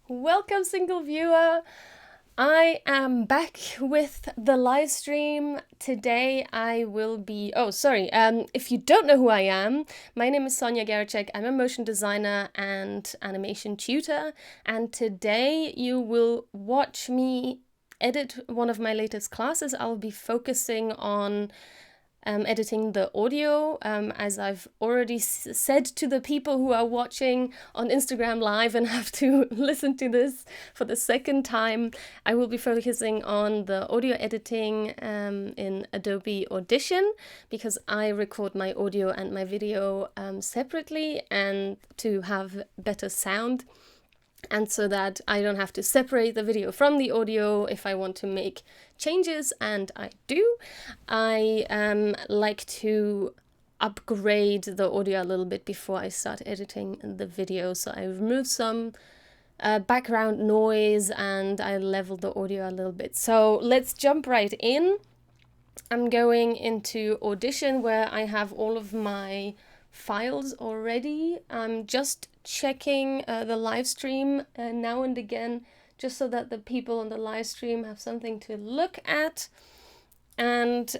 Welcome, single viewer. I am back with the live stream. Today I will be. If you don't know who I am, my name is Sonja Geracsek. I'm a motion designer and animation tutor. And today you will watch me edit one of my latest classes. I'll be focusing on editing the audio. As I've already said to the people who are watching on Instagram Live and have to listen to this for the second time, I will be focusing on the audio editing in Adobe Audition, because I record my audio and my video separately, and to have better sound. And so that I don't have to separate the video from the audio if I want to make changes, and I do. I like to upgrade the audio a little bit before I start editing the video. So I remove some background noise and I level the audio a little bit. So let's jump right in. I'm going into Audition, where I have all of my files already. I'm just checking the live stream now and again, just so that the people on the live stream have something to look at. And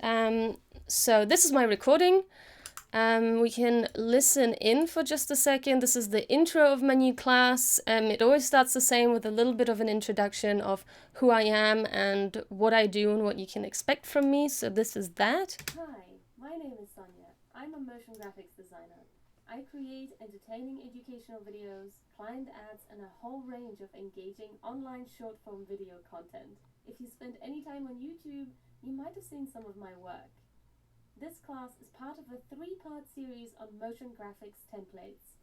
so this is my recording. We can listen in for just a second. This is the intro of my new class. It always starts the same, with a little bit of an introduction of who I am and what I do and what you can expect from me. So this is that. Hi, my name is Sonja. I'm a motion graphics designer. I create entertaining educational videos, client ads, and a whole range of engaging online short-form video content. If you spend any time on YouTube, you might have seen some of my work. This class is part of a 3-part series on motion graphics templates.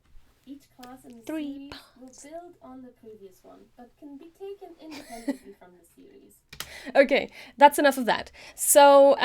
Each class in the series will build on the previous one, but can be taken independently from the series. Okay, that's enough of that. So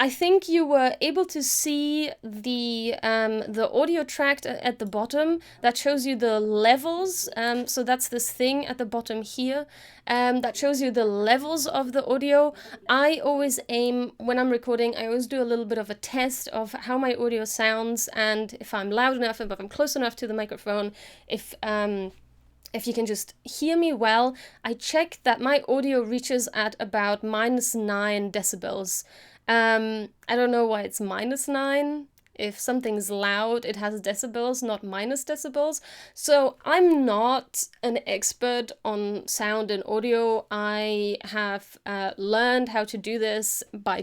I think you were able to see the audio track at the bottom that shows you the levels. So that's this thing at the bottom here that shows you the levels of the audio. I always aim, when I'm recording, I always do a little bit of a test of how my audio sounds, and if I'm loud enough, if I'm close enough to the microphone, if you can just hear me well. I check that my audio reaches at about -9 decibels. I don't know why it's -9. If something's loud, it has decibels, not minus decibels. So I'm not an expert on sound and audio. I have learned how to do this by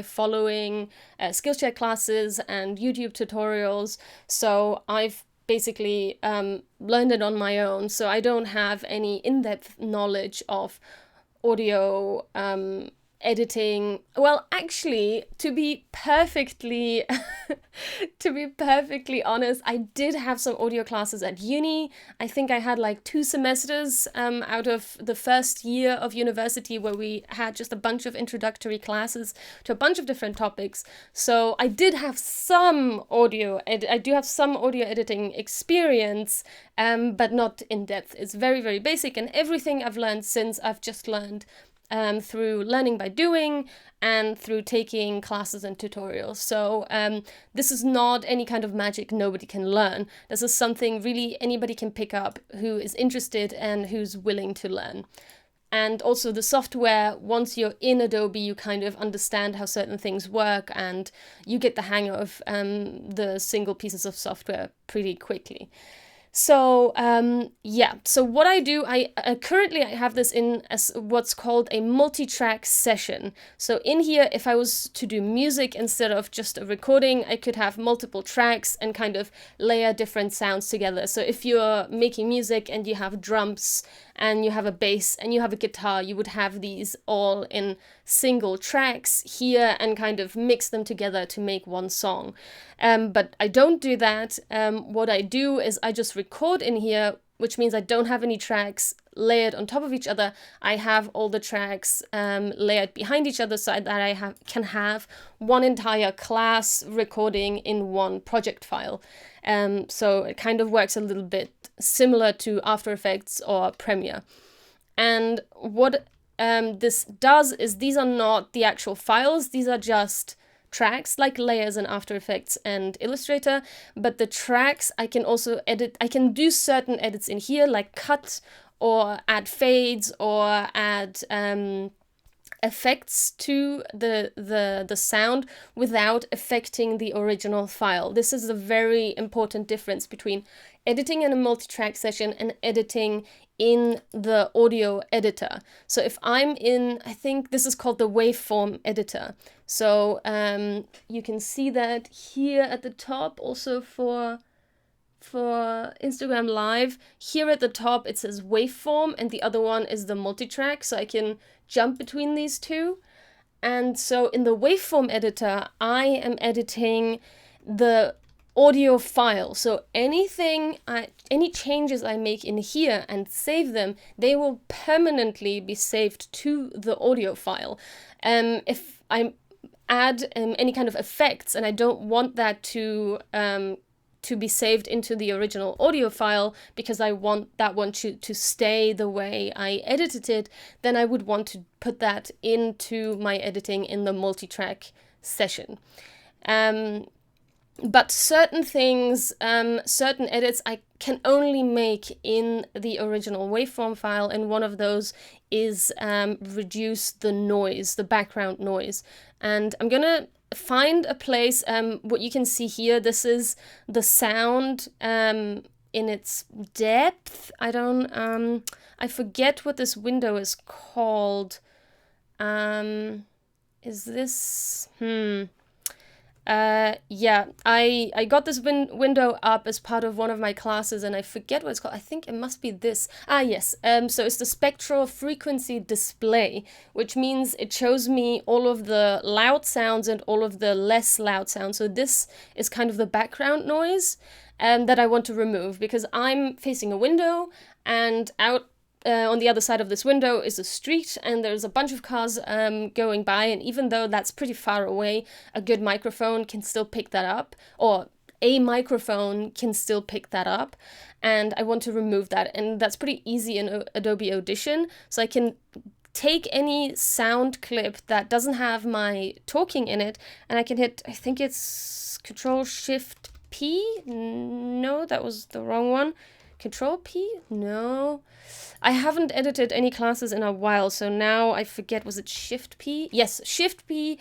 following Skillshare classes and YouTube tutorials. So I've basically learned it on my own. So I don't have any in-depth knowledge of audio editing. Well, actually, to be perfectly honest, I did have some audio classes at uni. I think I had like 2 semesters out of the first year of university, where we had just a bunch of introductory classes to a bunch of different topics. So I did have some I do have some audio editing experience, but not in depth. It's very, very basic, and everything I've learned since, I've just learned through learning by doing and through taking classes and tutorials. So this is not any kind of magic nobody can learn. This is something really anybody can pick up who is interested and who's willing to learn. And also the software, once you're in Adobe, you kind of understand how certain things work, and you get the hang of the single pieces of software pretty quickly. So so what I do, I currently I have this in as what's called a multi-track session. So in here, if I was to do music instead of just a recording, I could have multiple tracks and kind of layer different sounds together. So if you're making music and you have drums and you have a bass and you have a guitar, you would have these all in single tracks here and kind of mix them together to make one song. But I don't do that. What I do is I just record in here, which means I don't have any tracks layered on top of each other. I have all the tracks layered behind each other, so that I can have one entire class recording in one project file. So it kind of works a little bit similar to After Effects or Premiere. And what this does is, these are not the actual files, these are just tracks, like layers in After Effects and Illustrator, but the tracks I can also edit. I can do certain edits in here, like cut or add fades or add effects to the sound without affecting the original file. This is a very important difference between editing in a multi-track session and editing in the audio editor. So if I'm in, I think this is called the waveform editor. So you can see that here at the top, also for Instagram Live. Here at the top it says waveform and the other one is the multi-track, so I can jump between these two. And so in the waveform editor, I am editing the audio file. So any changes I make in here and save them, they will permanently be saved to the audio file. If I add any kind of effects and I don't want that to be saved into the original audio file because I want that one to stay the way I edited it, then I would want to put that into my editing in the multi-track session. But certain things, certain edits I can only make in the original waveform file, and one of those is reduce the noise, the background noise. And I'm gonna find a place, what you can see here, this is the sound in its depth. I forget what this window is called. Is this, yeah, I got this window up as part of one of my classes and I forget what it's called. I think it must be this. Ah, yes. So it's the spectral frequency display, which means it shows me all of the loud sounds and all of the less loud sounds. So this is kind of the background noise that I want to remove because I'm facing a window and out on the other side of this window is a street and there's a bunch of cars going by, and even though that's pretty far away, a good microphone can still pick that up, or a microphone can still pick that up, and I want to remove that, and that's pretty easy in Adobe Audition. So I can take any sound clip that doesn't have my talking in it and I can hit, I think it's Control-Shift-P? No, that was the wrong one. Control-P? No. I haven't edited any classes in a while, so now I forget, was it Shift-P? Yes, Shift-P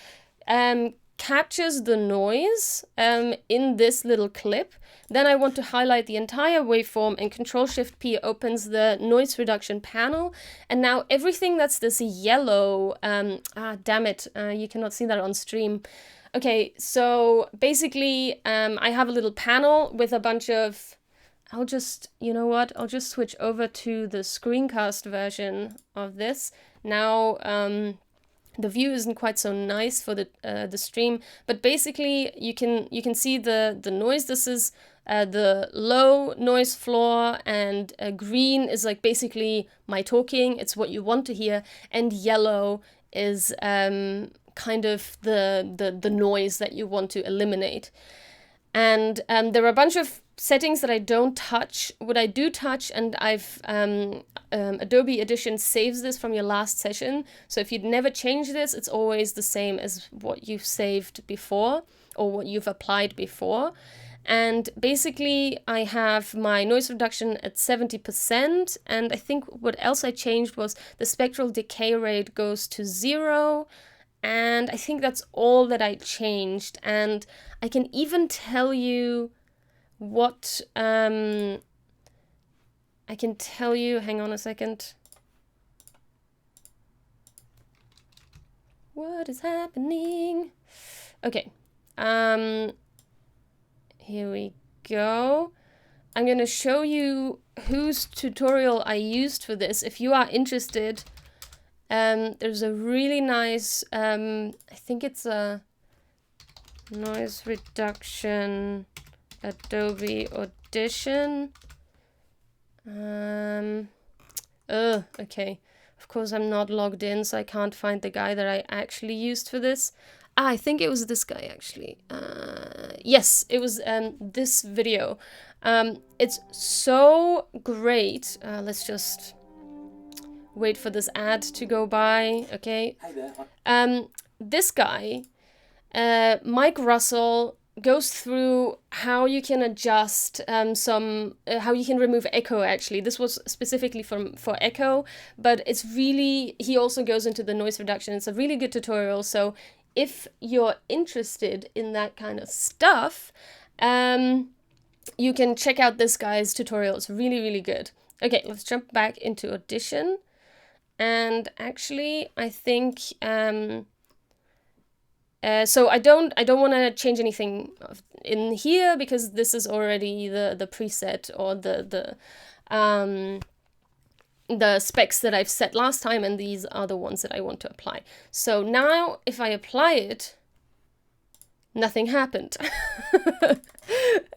captures the noise in this little clip. Then I want to highlight the entire waveform, and Control-Shift-P opens the noise reduction panel. And now everything that's this yellow, damn it, you cannot see that on stream. Okay, so basically I have a little panel with a bunch of, I'll just switch over to the screencast version of this. Now, the view isn't quite so nice for the stream, but basically you can see the noise. This is the low noise floor, and green is like basically my talking. It's what you want to hear, and yellow is kind of the noise that you want to eliminate. And there are a bunch of settings that I don't touch. What I do touch, and I've Adobe Audition saves this from your last session. So if you'd never change this, it's always the same as what you've saved before or what you've applied before. And basically I have my noise reduction at 70%. And I think what else I changed was the spectral decay rate goes to 0. And I think that's all that I changed. And I can even tell you what I can tell you, hang on a second. What is happening? Okay. Here we go. I'm going to show you whose tutorial I used for this. If you are interested, there's a really nice, I think it's a noise reduction Adobe Audition. Okay. Of course, I'm not logged in, so I can't find the guy that I actually used for this. I think it was this guy, actually. Yes, it was this video. It's so great. Let's just wait for this ad to go by. Okay. Hi there. This guy Mike Russell goes through how you can adjust how you can remove echo. Actually, this was specifically for echo, but it's really, he also goes into the noise reduction. It's a really good tutorial. So if you're interested in that kind of stuff, you can check out this guy's tutorial. It's really, really good. Okay, let's jump back into Audition. And actually, I think so I don't want to change anything in here because this is already the preset or the specs that I've set last time, and these are the ones that I want to apply. So now if I apply it, nothing happened.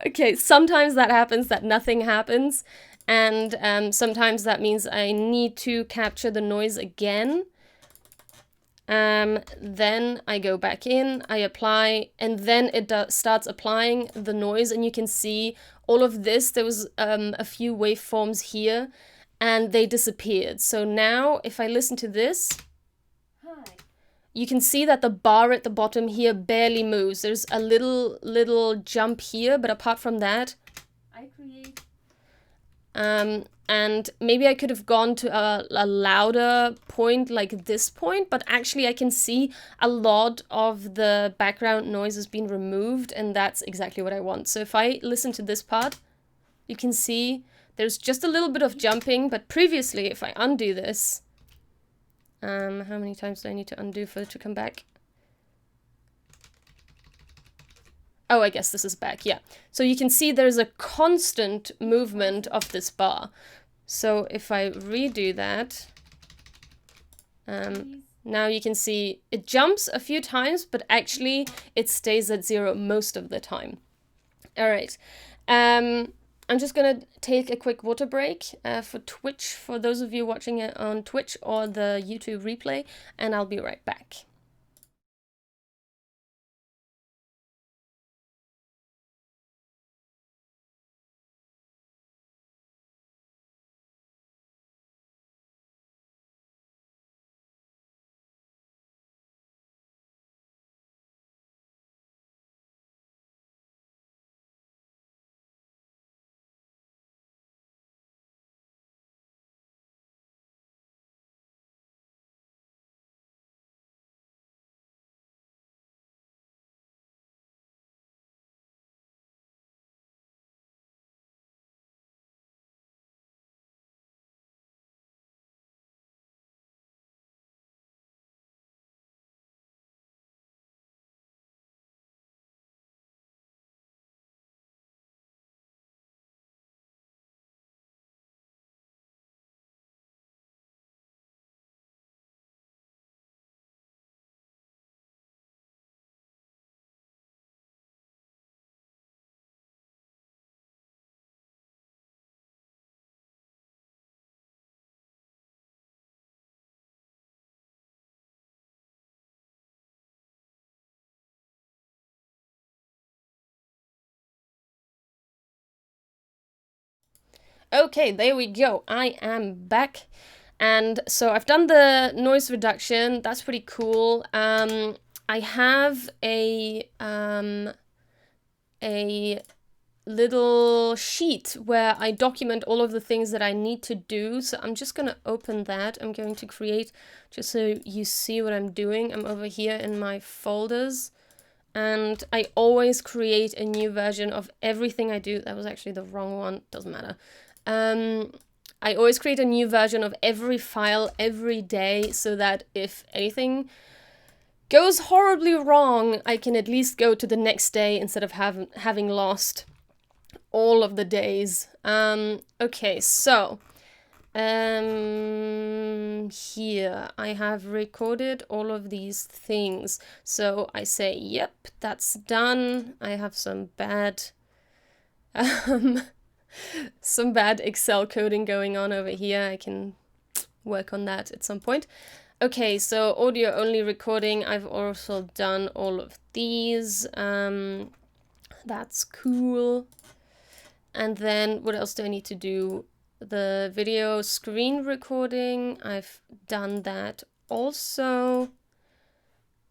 Okay, sometimes that happens, that nothing happens, and sometimes that means I need to capture the noise again. Then I go back in, I apply, and then it starts applying the noise, and you can see all of this. There was a few waveforms here, and they disappeared. So now if I listen to this, you can see that the bar at the bottom here barely moves. There's a little jump here, but apart from that, I create. And maybe I could have gone to a louder point like this point, but actually I can see a lot of the background noise has been removed, and that's exactly what I want. So if I listen to this part, you can see there's just a little bit of jumping, but previously if I undo this, how many times do I need to undo for it to come back? Oh, I guess this is back, yeah. So you can see there's a constant movement of this bar. So if I redo that, now you can see it jumps a few times, but actually it stays at 0 most of the time. All right. I'm just gonna take a quick water break for Twitch, for those of you watching it on Twitch or the YouTube replay, and I'll be right back. Okay, there we go. I am back. And so I've done the noise reduction. That's pretty cool. I have a little sheet where I document all of the things that I need to do. So I'm just going to open that. I'm going to create, just so you see what I'm doing. I'm over here in my folders. And I always create a new version of everything I do. That was actually the wrong one. Doesn't matter. I always create a new version of every file every day, so that if anything goes horribly wrong, I can at least go to the next day instead of having lost all of the days. Okay, so here I have recorded all of these things. So I say, yep, that's done. I have some bad Excel coding going on over here. I can work on that at some point. Okay, so audio only recording. I've also done all of these. That's cool. And then what else do I need to do? The video screen recording, I've done that also.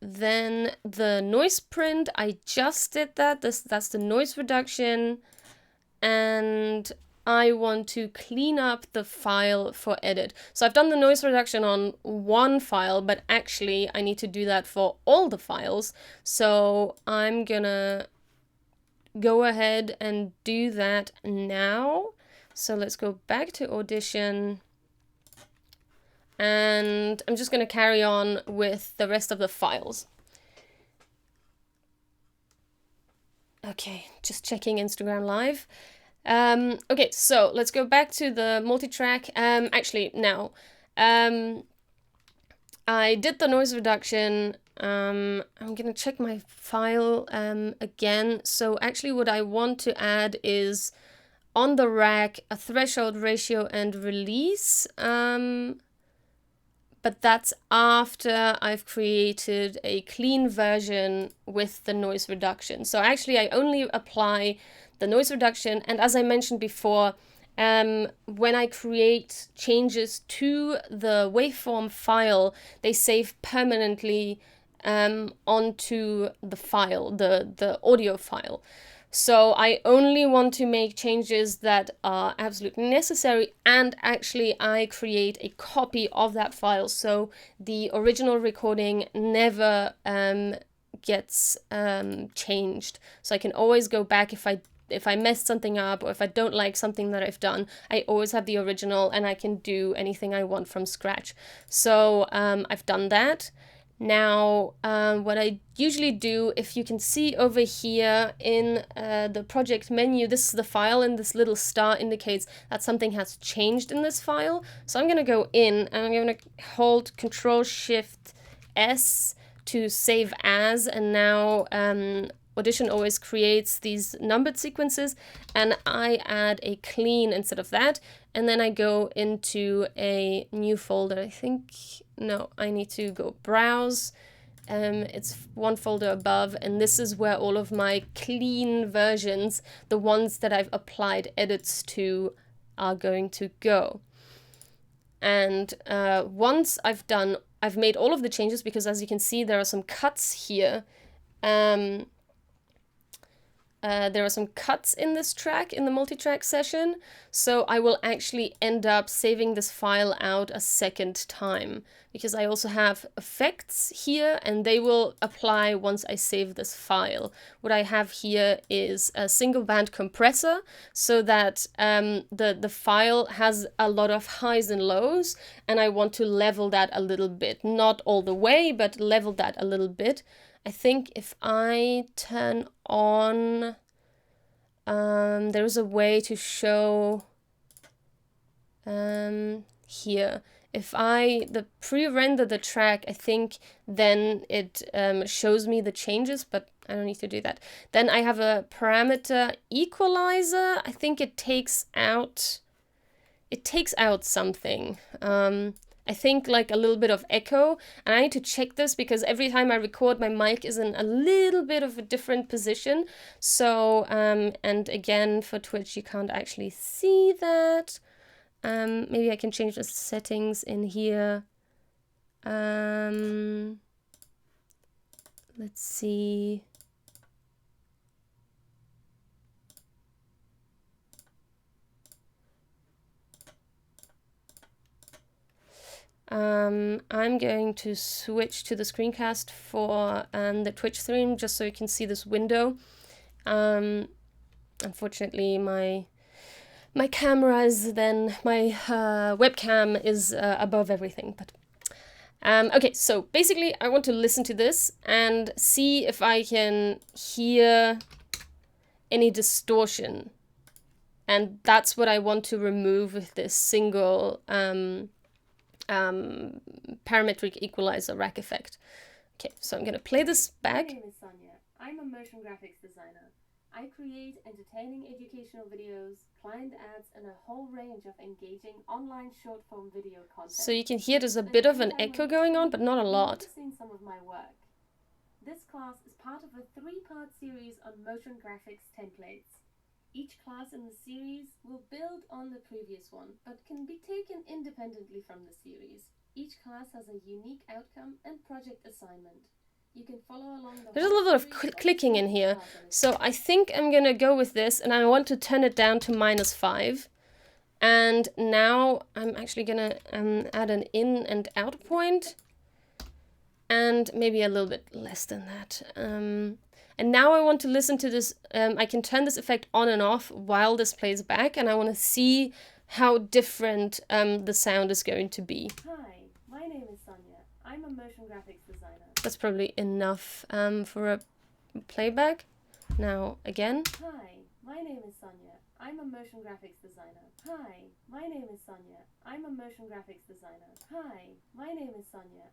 then the noise print, I just did that. That's the noise reduction. And I want to clean up the file for edit. So I've done the noise reduction on one file, but actually I need to do that for all the files. So I'm gonna go ahead and do that now. So let's go back to Audition. And I'm just gonna carry on with the rest of the files. Okay, just checking Instagram Live. Okay, so let's go back to the multi-track. Actually, now, I did the noise reduction. I'm gonna check my file again. So actually what I want to add is on the rack a threshold ratio and release. But that's after I've created a clean version with the noise reduction. So actually I only apply the noise reduction, and as I mentioned before, when I create changes to the waveform file, they save permanently onto the file, the audio file. So I only want to make changes that are absolutely necessary, and actually I create a copy of that file so the original recording never gets changed. So I can always go back if I messed something up or if I don't like something that I've done. I always have the original and I can do anything I want from scratch. So I've done that. Now, what I usually do, if you can see over here in the project menu, this is the file and this little star indicates that something has changed in this file. So I'm going to go in and I'm going to hold Control-Shift-S to save as, and now Audition always creates these numbered sequences, and I add a clean instead of that, and then I go into a new folder. I think, no, I need to go browse. It's one folder above, and this is where all of my clean versions, the ones that I've applied edits to, are going to go. And once I've made all of the changes, because as you can see, there are some cuts here. There are some cuts in this track, in the multi-track session, so I will actually end up saving this file out a second time, because I also have effects here, and they will apply once I save this file. What I have here is a single band compressor, so that the file has a lot of highs and lows, and I want to level that a little bit. Not all the way, but level that a little bit. I think if I turn on, there's a way to show here. If I pre-render the track, I think then it shows me the changes, but I don't need to do that. Then I have a parameter equalizer. I think it takes out something. I think like a little bit of echo, and I need to check this because every time I record my mic is in a little bit of a different position. So and again for Twitch you can't actually see that. Maybe I can change the settings in here. Let's see. I'm going to switch to the screencast for the Twitch stream just so you can see this window. Unfortunately, my camera is then, my webcam is above everything. But okay, so basically I want to listen to this and see if I can hear any distortion. And that's what I want to remove with this single parametric equalizer rack effect. Okay, so I'm gonna play this back. My name is Sonja. I'm a motion graphics designer. I create entertaining educational videos, client ads, and a whole range of engaging online short-form video content. So you can hear there's a bit of an echo going on, but not a lot. You've seen some of my work. This class is part of a 3-part series on motion graphics templates. Each class in the series will build on the previous one, but can be taken independently from the series. Each class has a unique outcome and project assignment. You can follow along the There's a whole little bit of series clicking in here. class on So I think I'm gonna go with this, and I want to turn it down to -5. And now I'm actually gonna add an in and out point, and maybe a little bit less than that. And now I want to listen to this. I can turn this effect on and off while this plays back, and I want to see how different the sound is going to be. Hi, my name is Sonja. I'm a motion graphics designer. That's probably enough for a playback. Now again. Hi, my name is Sonja. I'm a motion graphics designer. Hi, my name is Sonja. I'm a motion graphics designer. Hi, my name is Sonja.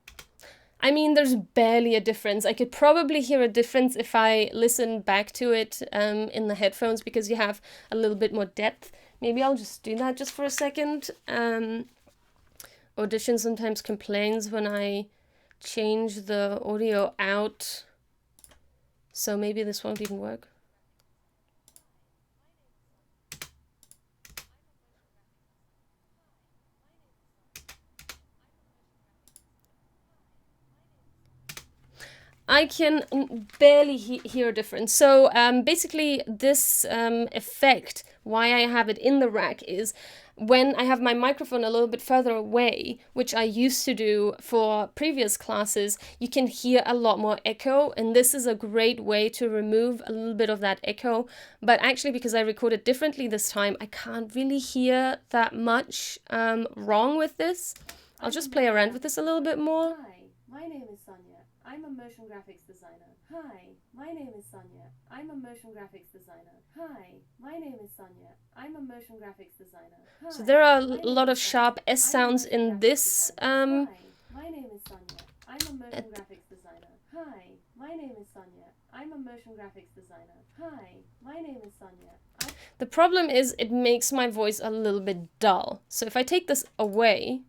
I mean, there's barely a difference. I could probably hear a difference if I listen back to it in the headphones, because you have a little bit more depth. Maybe I'll just do that just for a second. Audition sometimes complains when I change the audio out, so maybe this won't even work. I can barely hear a difference. So basically this effect, why I have it in the rack, is when I have my microphone a little bit further away, which I used to do for previous classes, you can hear a lot more echo, and this is a great way to remove a little bit of that echo. But actually, because I recorded differently this time, I can't really hear that much wrong with this. I'll just play around with this a little bit more. Hi, my name is Sonja. I'm a motion graphics designer. Hi, my name is Sonja. I'm a motion graphics designer. Hi, my name is Sonja. I'm a motion graphics designer. Hi, so there are a my name lot of is Sonja. sharp S I'm a sounds motion in graphics this. designer. Hi, my name is Sonja. I'm a motion graphics designer. Hi, my name is Sonja. I'm a motion graphics designer. Hi, my name is Sonja. The problem is it makes my voice a little bit dull. So if I take this away,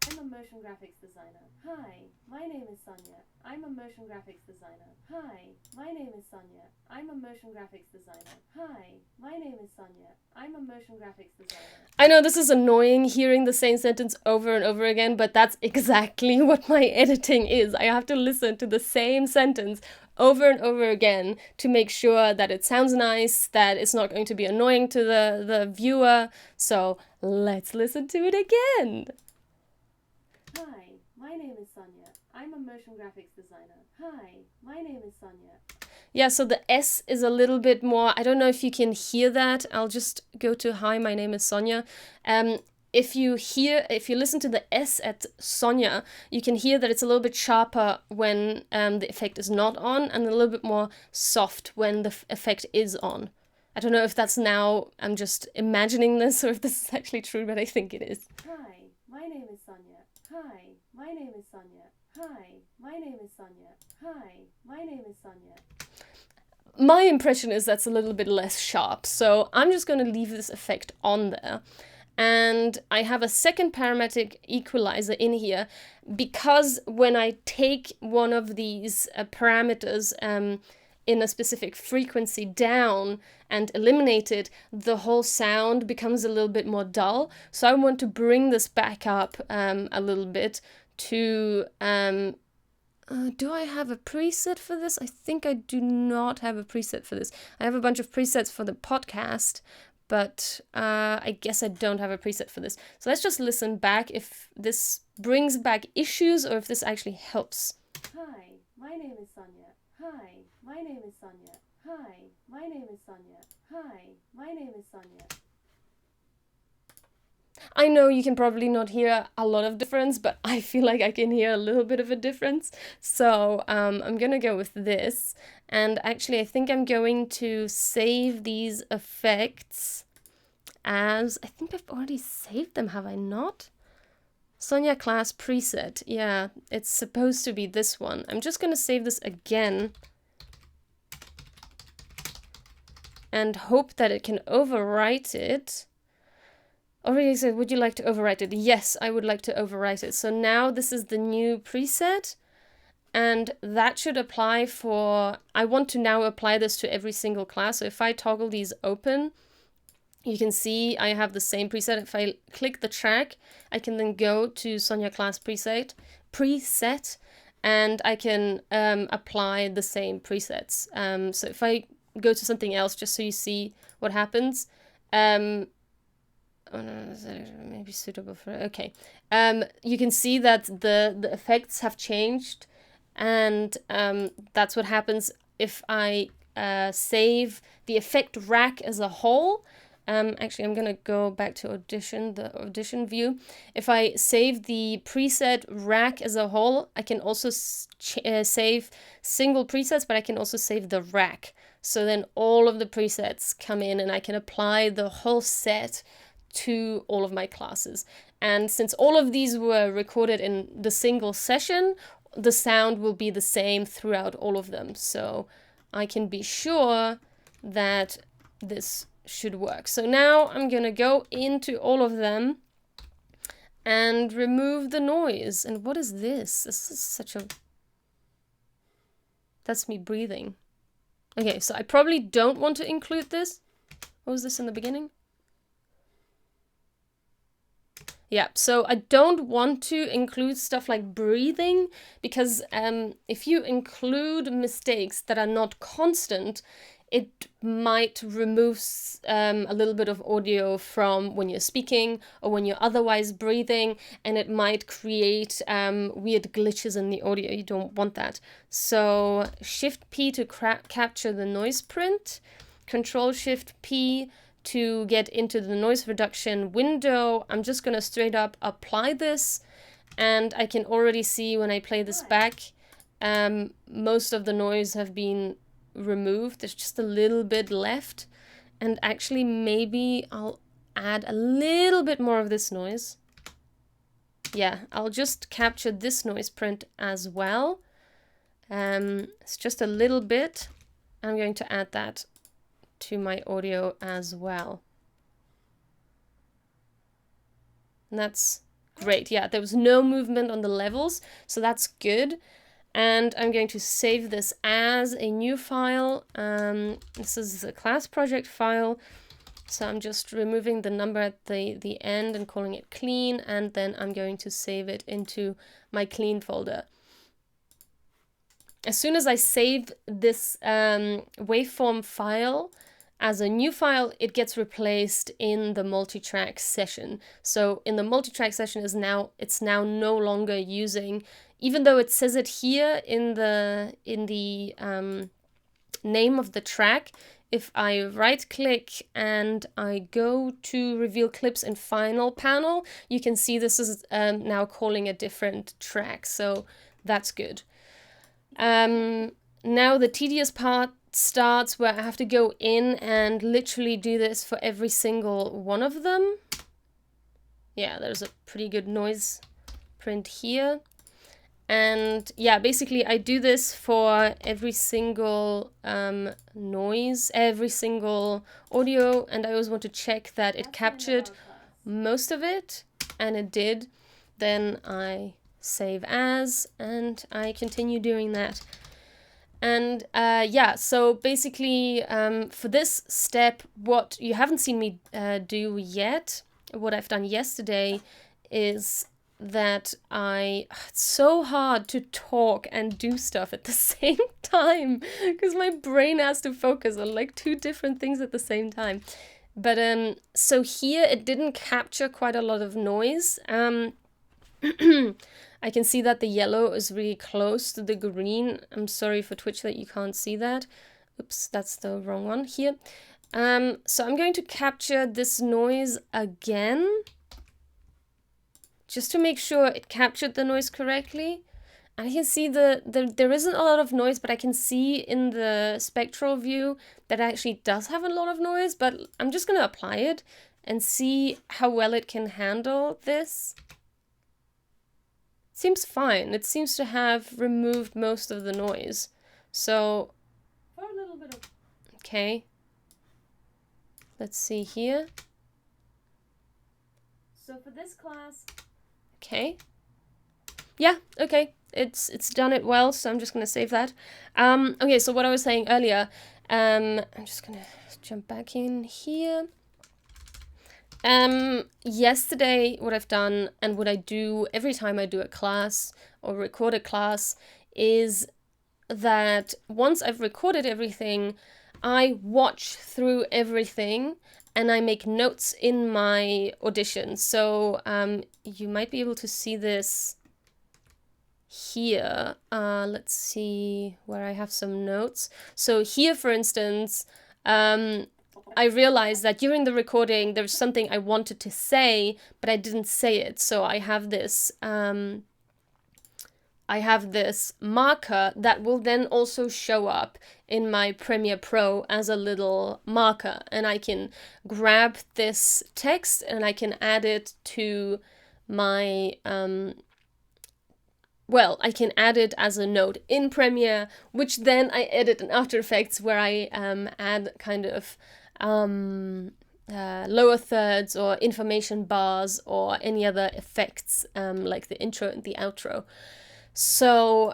I'm a motion graphics designer. Hi, my name is Sonja. I'm a motion graphics designer. Hi, my name is Sonja. I'm a motion graphics designer. Hi, my name is Sonja. I'm a motion graphics designer. I know this is annoying hearing the same sentence over and over again, but that's exactly what my editing is. I have to listen to the same sentence over and over again to make sure that it sounds nice, that it's not going to be annoying to the viewer. So let's listen to it again. Hi, my name is Sonja. I'm a motion graphics designer. Hi, my name is Sonja. Yeah, so the S is a little bit more, I don't know if you can hear that. I'll just go to hi, my name is Sonja. If you listen to the S at Sonja, you can hear that it's a little bit sharper when the effect is not on, and a little bit more soft when the effect is on. I don't know if that's now, I'm just imagining this, or if this is actually true, but I think it is. Hi, my name is Sonja. Hi, my name is Sonja. Hi, my name is Sonja. Hi, my name is Sonja. My impression is that's a little bit less sharp, so I'm just going to leave this effect on there. And I have a second parametric equalizer in here, because when I take one of these parameters in a specific frequency down and eliminate it, the whole sound becomes a little bit more dull. So I want to bring this back up a little bit to... do I have a preset for this? I think I do not have a preset for this. I have a bunch of presets for the podcast, but I guess I don't have a preset for this. So let's just listen back if this brings back issues or if this actually helps. Hi, my name is Sonja. Hi, my name is Sonja. Hi, my name is Sonja. Hi, my name is Sonja. I know you can probably not hear a lot of difference, but I feel like I can hear a little bit of a difference. So I'm gonna go with this. And actually, I think I'm going to save these effects as... I think I've already saved them, have I not? Sonja class preset. Yeah, it's supposed to be this one. I'm just gonna save this again and hope that it can overwrite it. Already said, would you like to overwrite it? Yes, I would like to overwrite it. So now this is the new preset, and that should apply for... I want to now apply this to every single class. So if I toggle these open, you can see I have the same preset. If I click the track, I can then go to Sonja class preset, and I can apply the same presets. So if I go to something else, just so you see what happens, oh no, maybe suitable for, okay. You can see that the effects have changed, and that's what happens if I save the effect rack as a whole. Actually, I'm gonna go back to Audition, the Audition view. If I save the preset rack as a whole, I can also save single presets, but I can also save the rack. So then all of the presets come in and I can apply the whole set to all of my classes. And since all of these were recorded in the single session, the sound will be the same throughout all of them. So I can be sure that this should work. So now I'm gonna go into all of them and remove the noise. And what is this? This is such a... That's me breathing. Okay, so I probably don't want to include this. What was this in the beginning? Yeah, so I don't want to include stuff like breathing, because if you include mistakes that are not constant, it might remove a little bit of audio from when you're speaking or when you're otherwise breathing, and it might create weird glitches in the audio. You don't want that. So Shift P to capture the noise print, Control Shift P to get into the noise reduction window. I'm just gonna straight up apply this, and I can already see when I play this back, most of the noise have been removed. There's just a little bit left, and actually maybe I'll add a little bit more of this noise. Yeah, I'll just capture this noise print as well. It's just a little bit. I'm going to add that to my audio as well. And that's great. Yeah, there was no movement on the levels, so that's good. And I'm going to save this as a new file. This is a class project file, so I'm just removing the number at the end and calling it clean, and then I'm going to save it into my clean folder. As soon as I save this waveform file as a new file, it gets replaced in the multi-track session. So in the multi-track session it's now no longer using, even though it says it here in the name of the track. If I right click and I go to reveal clips in final panel, you can see this is now calling a different track. So that's good. Now the tedious part starts, where I have to go in and literally do this for every single one of them. Yeah, there's a pretty good noise print here. And yeah, basically I do this for every single noise, every single audio, and I always want to check that it captured most of it, and it did. Then I save as, and I continue doing that. And yeah, so basically for this step, what you haven't seen me do yet, what I've done yesterday, is that it's so hard to talk and do stuff at the same time, because my brain has to focus on like two different things at the same time. But so here it didn't capture quite a lot of noise. I can see that the yellow is really close to the green. I'm sorry for Twitch that you can't see that. Oops, that's the wrong one here. So I'm going to capture this noise again, just to make sure it captured the noise correctly. And I can see there isn't a lot of noise, but I can see in the spectral view that it actually does have a lot of noise, but I'm just going to apply it and see how well it can handle this. Seems fine. It seems to have removed most of the noise. So, for a little bit of... Okay. Let's see here. So for this class... Okay. Yeah, okay. It's done it well, so I'm just going to save that. Okay, so what I was saying earlier, I'm just going to jump back in here. Yesterday, what I've done and what I do every time I do a class or record a class is that once I've recorded everything, I watch through everything and I make notes in my audition. So you might be able to see this here. Let's see where I have some notes. So here, for instance, I realized that during the recording there's something I wanted to say, but I didn't say it. So I have this marker that will then also show up in my Premiere Pro as a little marker, and I can grab this text and I can add it to my I can add it as a note in Premiere, which then I edit in After Effects, where I add kind of lower thirds or information bars or any other effects like the intro and the outro. So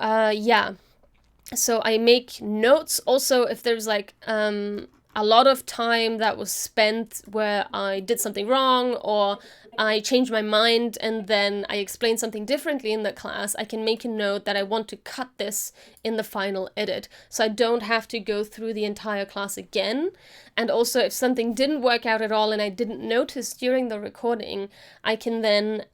so I make notes also if there's like a lot of time that was spent where I did something wrong or I changed my mind and then I explained something differently in the class. I can make a note that I want to cut this in the final edit, so I don't have to go through the entire class again. And also, if something didn't work out at all and I didn't notice during the recording, I can then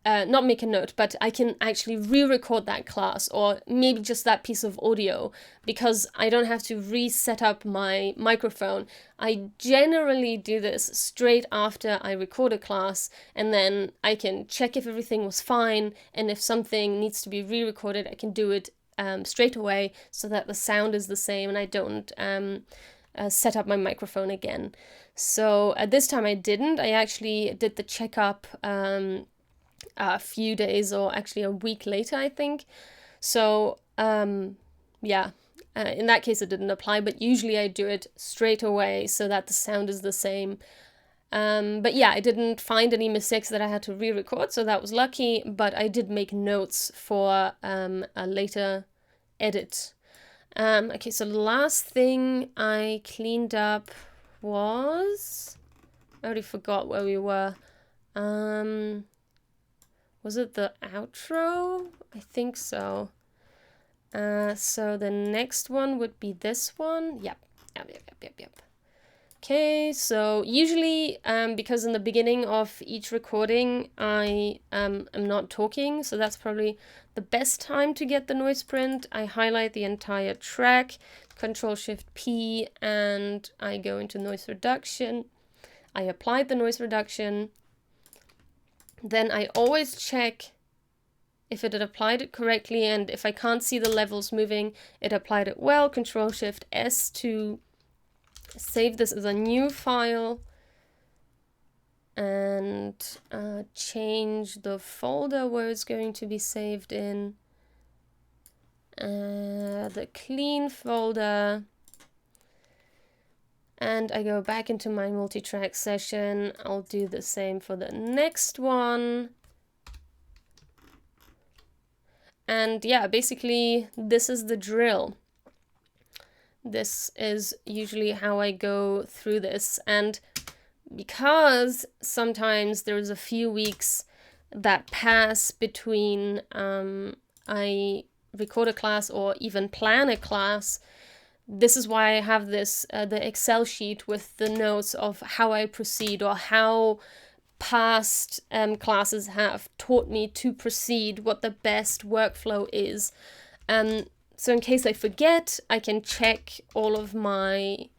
not make a note, but I can actually re-record that class or maybe just that piece of audio, because I don't have to reset up my microphone. I generally do this straight after I record a class, and then I can check if everything was fine, and if something needs to be re-recorded, I can do it straight away so that the sound is the same and I don't set up my microphone again. So at this time I didn't. I actually did the checkup a few days or actually a week later, I think. So in that case it didn't apply, but usually I do it straight away so that the sound is the same. But yeah, I didn't find any mistakes that I had to re-record, so that was lucky, but I did make notes for a later edit. Okay, so the last thing I cleaned up was... I already forgot where we were. Was it the outro? I think so. So the next one would be this one. Yep. Okay, so usually, because in the beginning of each recording, I am not talking, so that's probably the best time to get the noise print. I highlight the entire track, Control-Shift-P, and I go into noise reduction. I applied the noise reduction. Then I always check if it had applied it correctly, and if I can't see the levels moving, it applied it well. Control-Shift-S to save this as a new file and change the folder where it's going to be saved in. The clean folder. And I go back into my multi-track session. I'll do the same for the next one. And yeah, basically this is the drill. This is usually how I go through this. And because sometimes there's a few weeks that pass between I record a class or even plan a class, this is why I have this the Excel sheet with the notes of how I proceed or how past classes have taught me to proceed, what the best workflow is. So in case I forget, I can check all of my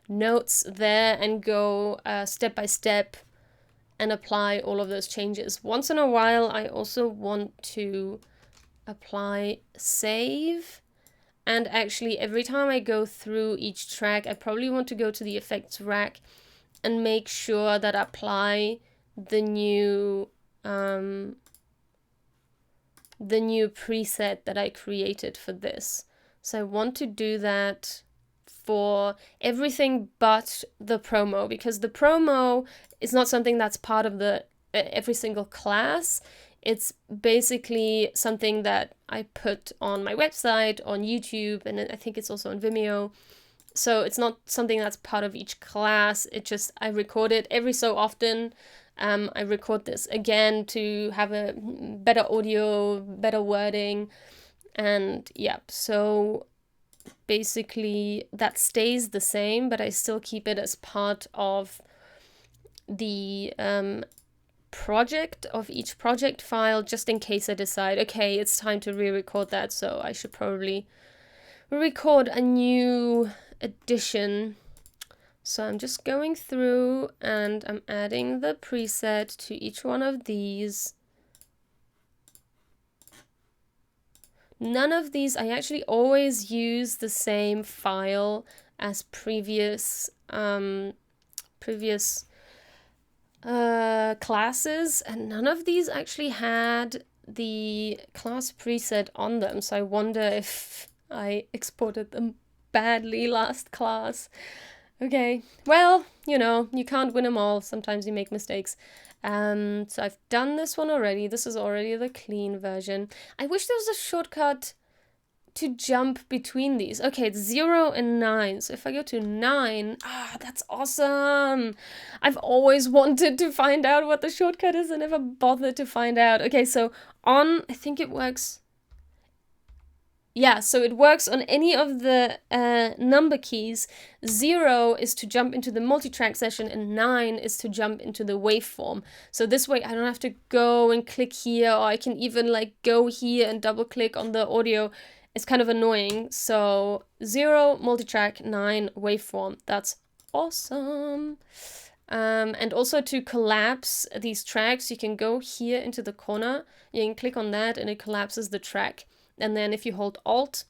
notes there and go step by step and apply all of those changes. Once in a while, I also want to apply save. And actually, every time I go through each track, I probably want to go to the effects rack and make sure that I apply the new preset that I created for this. So I want to do that for everything but the promo, because the promo is not something that's part of the every single class. It's basically something that I put on my website, on YouTube, and I think it's also on Vimeo. So it's not something that's part of each class. It just, I record it every so often. I record this again to have a better audio, better wording. And yeah, so basically that stays the same, but I still keep it as part of the project of each project file, just in case I decide, okay, it's time to re-record that, so I should probably record a new edition. So I'm just going through and I'm adding the preset to each one of these. None of these, I actually always use the same file as previous classes, and none of these actually had the class preset on them, so I wonder if I exported them badly last class. Okay, well, you know, you can't win them all. Sometimes you make mistakes. So I've done this one already. This is already the clean version. I wish there was a shortcut to jump between these. Okay, it's 0 and 9. So if I go to 9, that's awesome. I've always wanted to find out what the shortcut is and never bothered to find out. Okay, so I think it works. Yeah, so it works on any of the number keys. 0 is to jump into the multi-track session and 9 is to jump into the waveform. So this way I don't have to go and click here, or I can even like go here and double click on the audio. It's kind of annoying. So 0 multi-track, 9 waveform. That's awesome. And also to collapse these tracks, you can go here into the corner. You can click on that and it collapses the track. And then if you hold Alt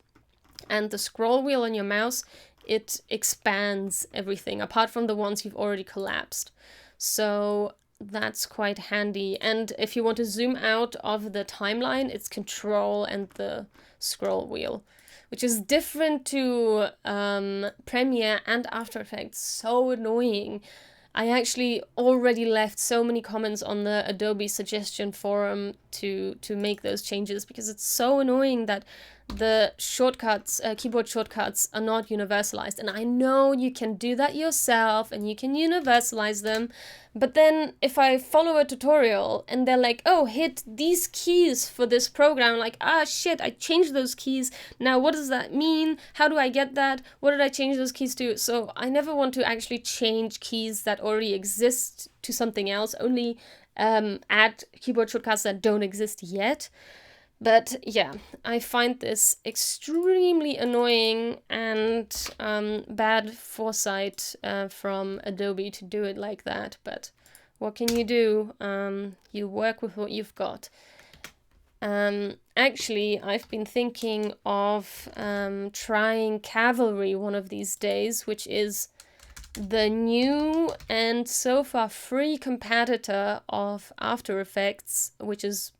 and the scroll wheel on your mouse, it expands everything, apart from the ones you've already collapsed. So that's quite handy. And if you want to zoom out of the timeline, it's Control and the scroll wheel, which is different to Premiere and After Effects. So annoying. I actually already left so many comments on the Adobe suggestion forum to make those changes, because it's so annoying that the shortcuts, keyboard shortcuts, are not universalized. And I know you can do that yourself and you can universalize them, but then if I follow a tutorial and they're like, oh, hit these keys for this program, I'm like, shit, I changed those keys. Now what does that mean? How do I get that? What did I change those keys to? So I never want to actually change keys that already exist to something else, only add keyboard shortcuts that don't exist yet. But yeah, I find this extremely annoying and bad foresight from Adobe to do it like that. But what can you do? You work with what you've got. Actually, I've been thinking of trying Cavalry one of these days, which is the new and so far free competitor of After Effects, which is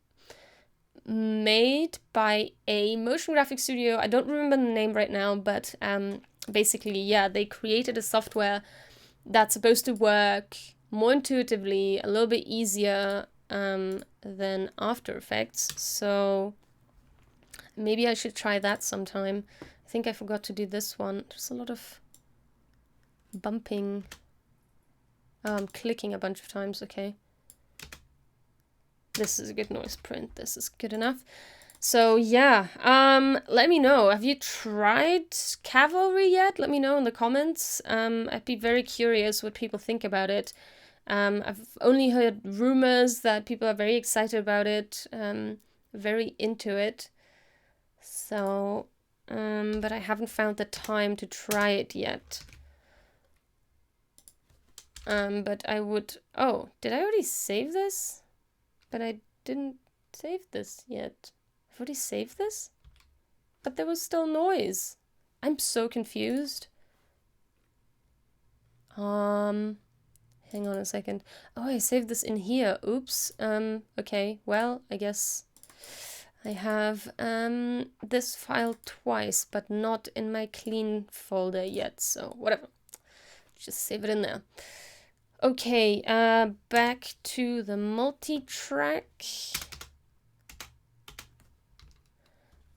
made by a motion graphic studio. I don't remember the name right now, but basically, yeah, they created a software that's supposed to work more intuitively, a little bit easier than After Effects. So maybe I should try that sometime. I think I forgot to do this one. There's a lot of bumping. Oh, I'm clicking a bunch of times, okay. This is a good noise print. This is good enough. So yeah, let me know. Have you tried Cavalry yet? Let me know in the comments. I'd be very curious what people think about it. I've only heard rumors that people are very excited about it, very into it. So, but I haven't found the time to try it yet. But I would... Oh, did I already save this? But I didn't save this yet. I've already saved this? But there was still noise. I'm so confused. Hang on a second. Oh, I saved this in here. Oops. Okay, well, I guess I have this file twice, but not in my clean folder yet, so whatever. Just save it in there. Okay, back to the multi-track.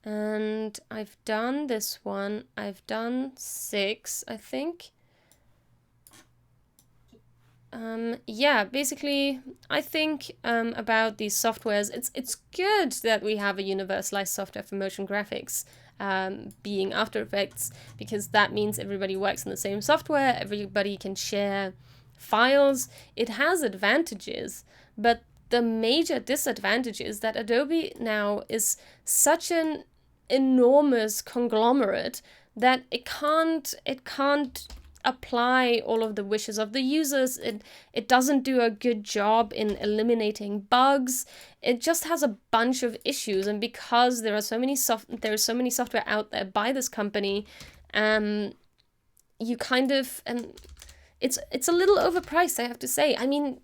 And I've done this one. I've done 6, I think. Yeah, basically, I think about these softwares. It's good that we have a universalized software for motion graphics, being After Effects, because that means everybody works in the same software. Everybody can share files. It has advantages, but the major disadvantage is that Adobe now is such an enormous conglomerate that it can't apply all of the wishes of the users. It doesn't do a good job in eliminating bugs. It just has a bunch of issues, and because there are so many software out there by this company, you kind of it's a little overpriced, I have to say. I mean,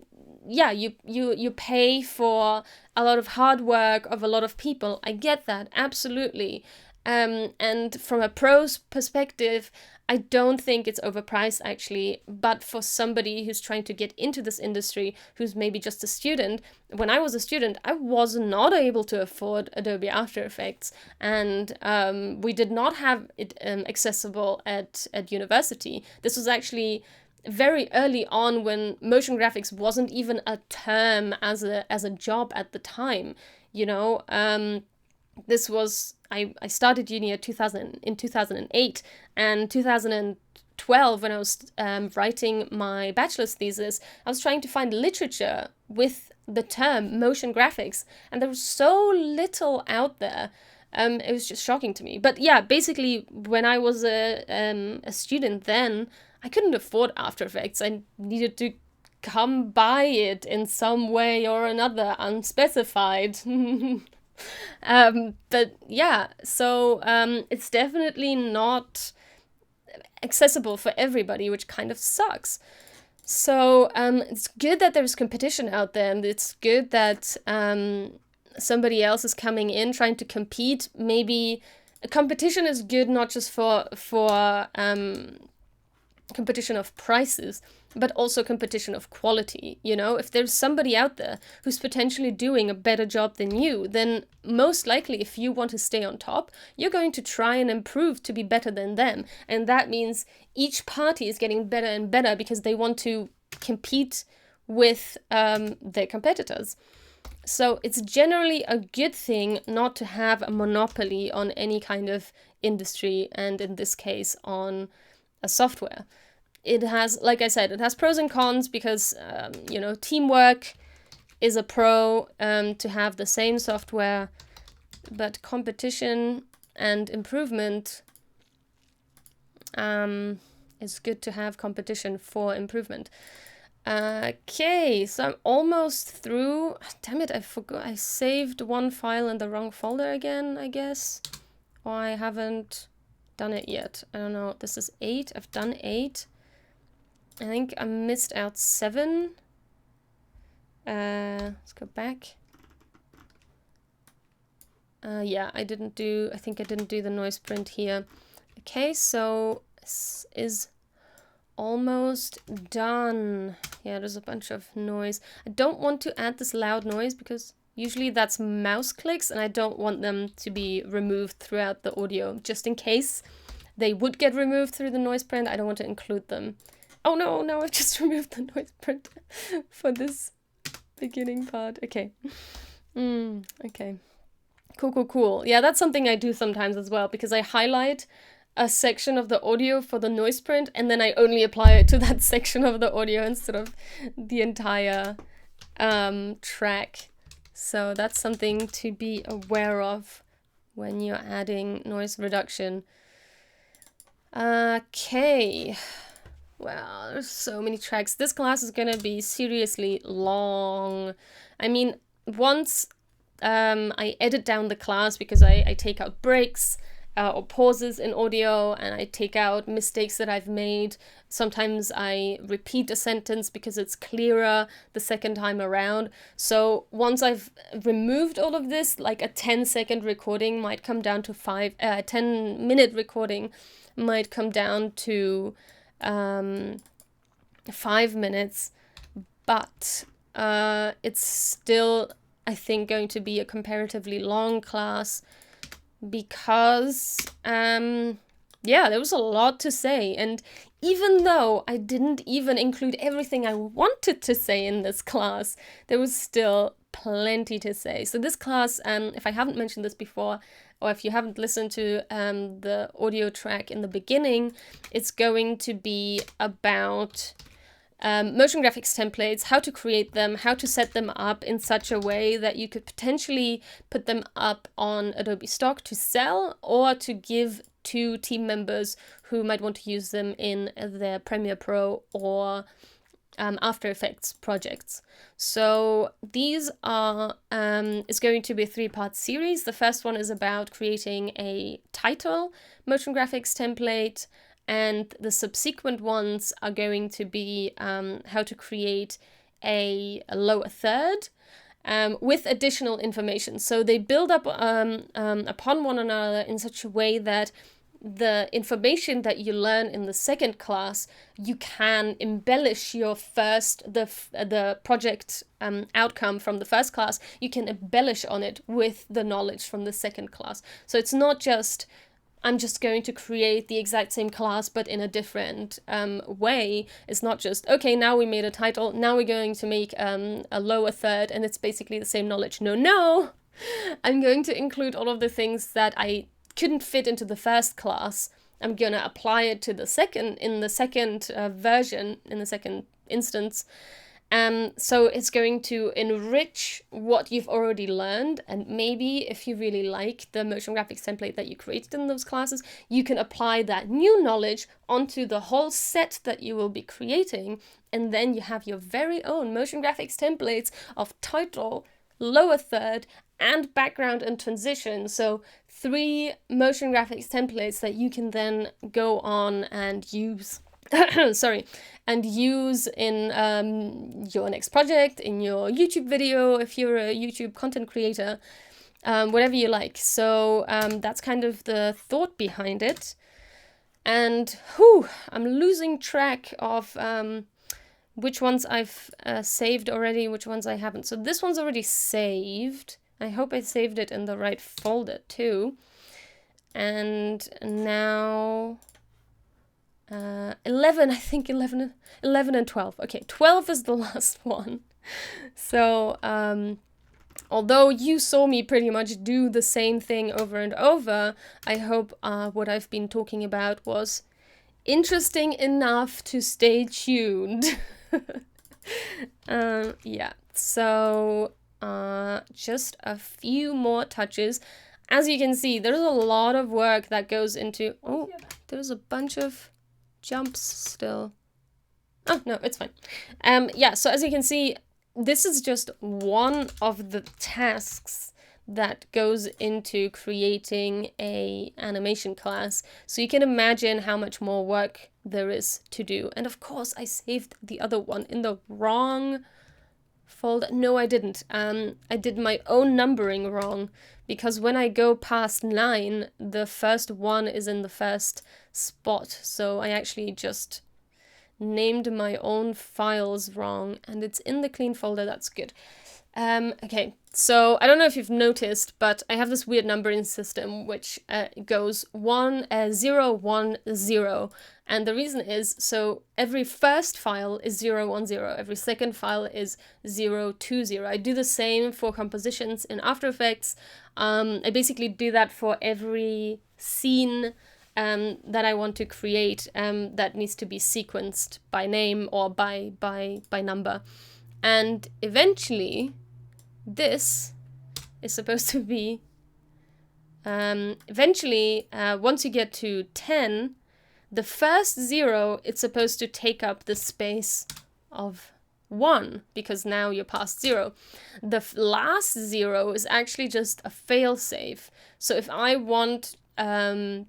yeah, you pay for a lot of hard work of a lot of people. I get that, absolutely. And from a pro's perspective, I don't think it's overpriced, actually. But for somebody who's trying to get into this industry, who's maybe just a student, when I was a student, I was not able to afford Adobe After Effects, and we did not have it accessible at university. This was actually very early on, when motion graphics wasn't even a term as a job at the time. This was I started uni in 2008, and 2012, when I was writing my bachelor's thesis, I was trying to find literature with the term motion graphics, and there was so little out there. It was just shocking to me. But yeah, basically, when I was a student then, I couldn't afford After Effects. I needed to come by it in some way or another, unspecified. But yeah, so it's definitely not accessible for everybody, which kind of sucks. So it's good that there's competition out there, and it's good that somebody else is coming in trying to compete. Maybe competition is good, not just for competition of prices, but also competition of quality. If there's somebody out there who's potentially doing a better job than you, then most likely, if you want to stay on top, you're going to try and improve to be better than them. And that means each party is getting better and better because they want to compete with their competitors. So it's generally a good thing not to have a monopoly on any kind of industry, and in this case on a software. It has, like I said, it has pros and cons, because teamwork is a pro, to have the same software, but competition and improvement, it's good to have competition for improvement. Okay, so I'm almost through. Damn it, I forgot. I saved one file in the wrong folder again, I guess. Or I haven't done it yet. I don't know. This is 8. I've done 8. I think I missed out 7. Let's go back. Yeah, I think I didn't do the noise print here. Okay, so this is almost done. Yeah, there's a bunch of noise. I don't want to add this loud noise because usually that's mouse clicks, and I don't want them to be removed throughout the audio. Just in case they would get removed through the noise print, I don't want to include them. Oh no, I've just removed the noise print for this beginning part. Okay. Okay. Cool. Yeah, that's something I do sometimes as well, because I highlight a section of the audio for the noise print, and then I only apply it to that section of the audio instead of the entire track. So that's something to be aware of when you're adding noise reduction. Okay. Well, there's so many tracks. This class is gonna be seriously long. I mean, once I edit down the class, because I take out breaks or pauses in audio, and I take out mistakes that I've made. Sometimes I repeat a sentence because it's clearer the second time around. So once I've removed all of this, like a 10-second recording might come down to 10-minute recording might come down to 5 minutes, but it's still, I think, going to be a comparatively long class, because, there was a lot to say. And even though I didn't even include everything I wanted to say in this class, there was still plenty to say. So this class, if I haven't mentioned this before, or if you haven't listened to the audio track in the beginning, it's going to be about motion graphics templates, how to create them, how to set them up in such a way that you could potentially put them up on Adobe Stock to sell, or to give to team members who might want to use them in their Premiere Pro or After Effects projects. So these are, is going to be a 3-part series. The first one is about creating a title motion graphics template, and the subsequent ones are going to be how to create a lower third with additional information. So they build up upon one another in such a way that the information that you learn in the second class, you can embellish your the project outcome from the first class, you can embellish on it with the knowledge from the second class. So it's not just, I'm just going to create the exact same class but in a different way. It's not just, okay, now we made a title, now we're going to make a lower third and it's basically the same knowledge. No, I'm going to include all of the things that I couldn't fit into the first class. I'm gonna apply it to the second, in the second version, in the second instance. So it's going to enrich what you've already learned, and maybe if you really like the motion graphics template that you created in those classes, you can apply that new knowledge onto the whole set that you will be creating, and then you have your very own motion graphics templates of title, lower third, and background and transition. So 3 motion graphics templates that you can then go on and use and use in your next project, in your YouTube video, if you're a YouTube content creator, whatever you like. So that's kind of the thought behind it. And I'm losing track of which ones I've saved already, which ones I haven't. So this one's already saved. I hope I saved it in the right folder too. And now 11, I think 11 and 12. Okay, 12 is the last one. So although you saw me pretty much do the same thing over and over, I hope what I've been talking about was interesting enough to stay tuned. So just a few more touches. As you can see, there's a lot of work that goes into... Oh, there's a bunch of jumps still. Oh, no, it's fine. So as you can see, this is just one of the tasks that goes into creating a animation class. So you can imagine how much more work there is to do. And of course, I saved the other one in the wrong folder. No, I didn't. I did my own numbering wrong, because when I go past 9, the first one is in the first spot. So I actually just named my own files wrong, and it's in the clean folder. That's good. Okay, so I don't know if you've noticed, but I have this weird numbering system which goes 0, 1, 0. And the reason is, so every first file is 0, 1, 0. Every second file is 0, 2, 0. I do the same for compositions in After Effects. I basically do that for every scene that I want to create that needs to be sequenced by name or by number. And eventually, this is supposed to be, once you get to 10, the first 0, it's supposed to take up the space of 1, because now you're past 0. The last 0 is actually just a failsafe. So if I want, let's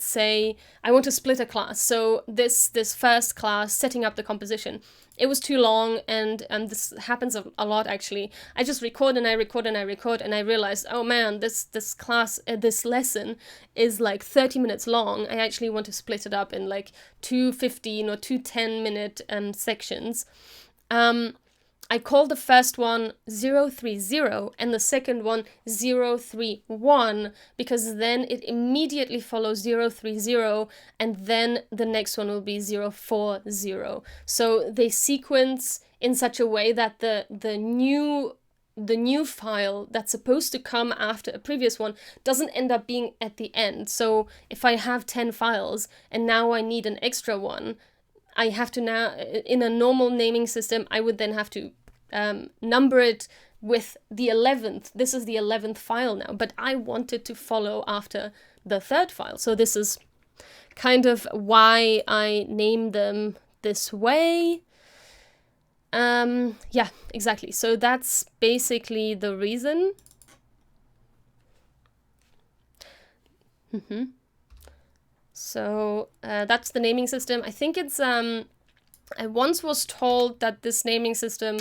say I want to split a class. So this first class, setting up the composition, it was too long, and this happens a lot actually. I just record and I record and I record, and I realized, oh man, this class, this lesson is like 30 minutes long. I actually want to split it up in like 2 15 or 2 10-minute sections. I call the first one 030 and the second one 031 because then it immediately follows 030 and then the next one will be 040. So they sequence in such a way that the new file that's supposed to come after a previous one doesn't end up being at the end. So if I have 10 files and now I need an extra one, I have to now, in a normal naming system, I would then have to number it with the 11th. This is the 11th file now, but I wanted to follow after the third file. So this is kind of why I name them this way. Yeah, exactly. So that's basically the reason. So that's the naming system. I think it's, I once was told that this naming system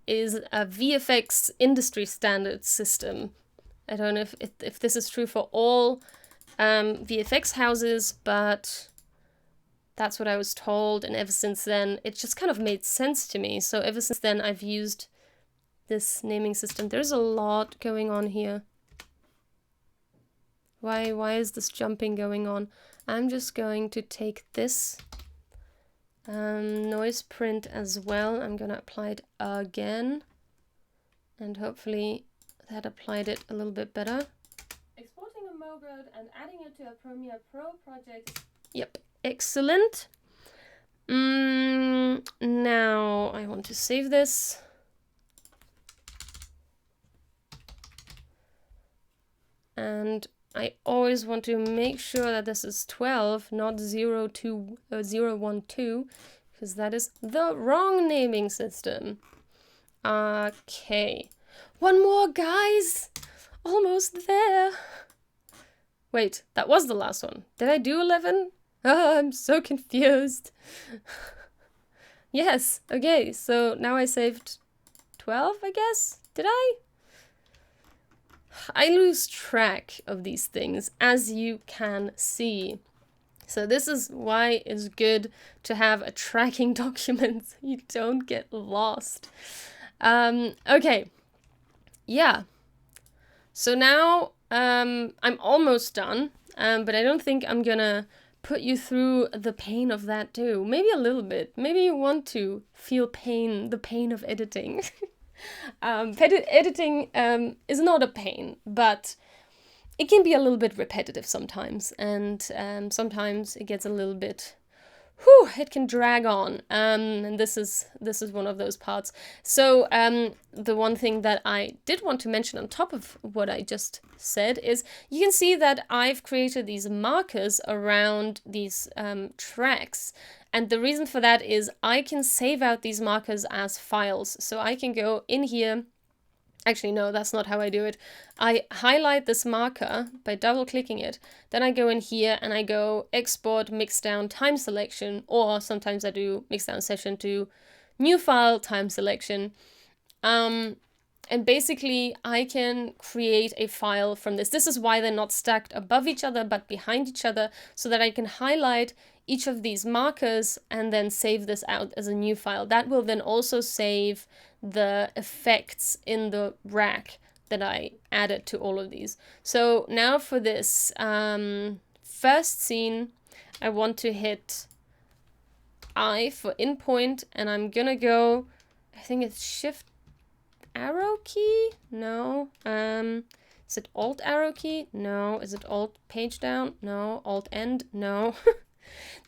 is a VFX industry standard system. I don't know if this is true for all VFX houses, but that's what I was told. And ever since then, it just kind of made sense to me. So ever since then, I've used this naming system. There's a lot going on here. Why is this jumping going on? I'm just going to take this noise print as well. I'm gonna apply it again, and hopefully that applied it a little bit better. Exporting a mode and adding it to a Premiere Pro project. Yep, excellent. Now I want to save this. And I always want to make sure that this is 12, not 012, because that is the wrong naming system. Okay. One more, guys! Almost there! Wait, that was the last one. Did I do 11? Oh, I'm so confused. Yes, okay, so now I saved 12, I guess? Did I? I lose track of these things, as you can see. So this is why it's good to have a tracking document so you don't get lost. Okay. Yeah. So now I'm almost done, but I don't think I'm gonna put you through the pain of that too. Maybe a little bit. Maybe you want to feel the pain of editing. Editing is not a pain, but it can be a little bit repetitive sometimes, and sometimes it gets a little bit, it can drag on, and this is one of those parts. So the one thing that I did want to mention on top of what I just said is you can see that I've created these markers around these tracks. And the reason for that is I can save out these markers as files. So I can go in here. Actually, no, that's not how I do it. I highlight this marker by double clicking it. Then I go in here and I go export mixdown time selection, or sometimes I do mixdown session to new file time selection. And basically I can create a file from this. This is why they're not stacked above each other, but behind each other, so that I can highlight each of these markers and then save this out as a new file. That will then also save the effects in the rack that I added to all of these. So now for this first scene, I want to hit I for in point, and I'm gonna go, I think it's Shift arrow key? No. Is it Alt arrow key? No. Is it Alt page down? No. Alt end? No.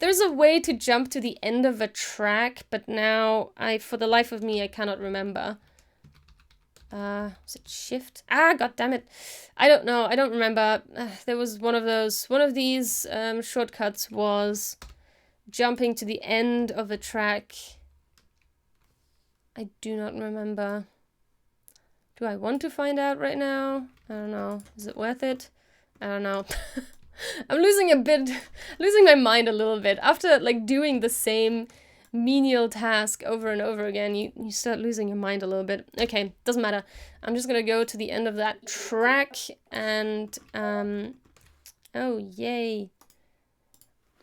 There's a way to jump to the end of a track, but now for the life of me, I cannot remember. Was it Shift? God damn it. I don't know. I don't remember. There was one of these shortcuts was jumping to the end of a track. I do not remember. Do I want to find out right now? I don't know. Is it worth it? I don't know. I'm losing my mind a little bit. After like doing the same menial task over and over again, you start losing your mind a little bit. Okay, doesn't matter. I'm just gonna go to the end of that track and oh yay.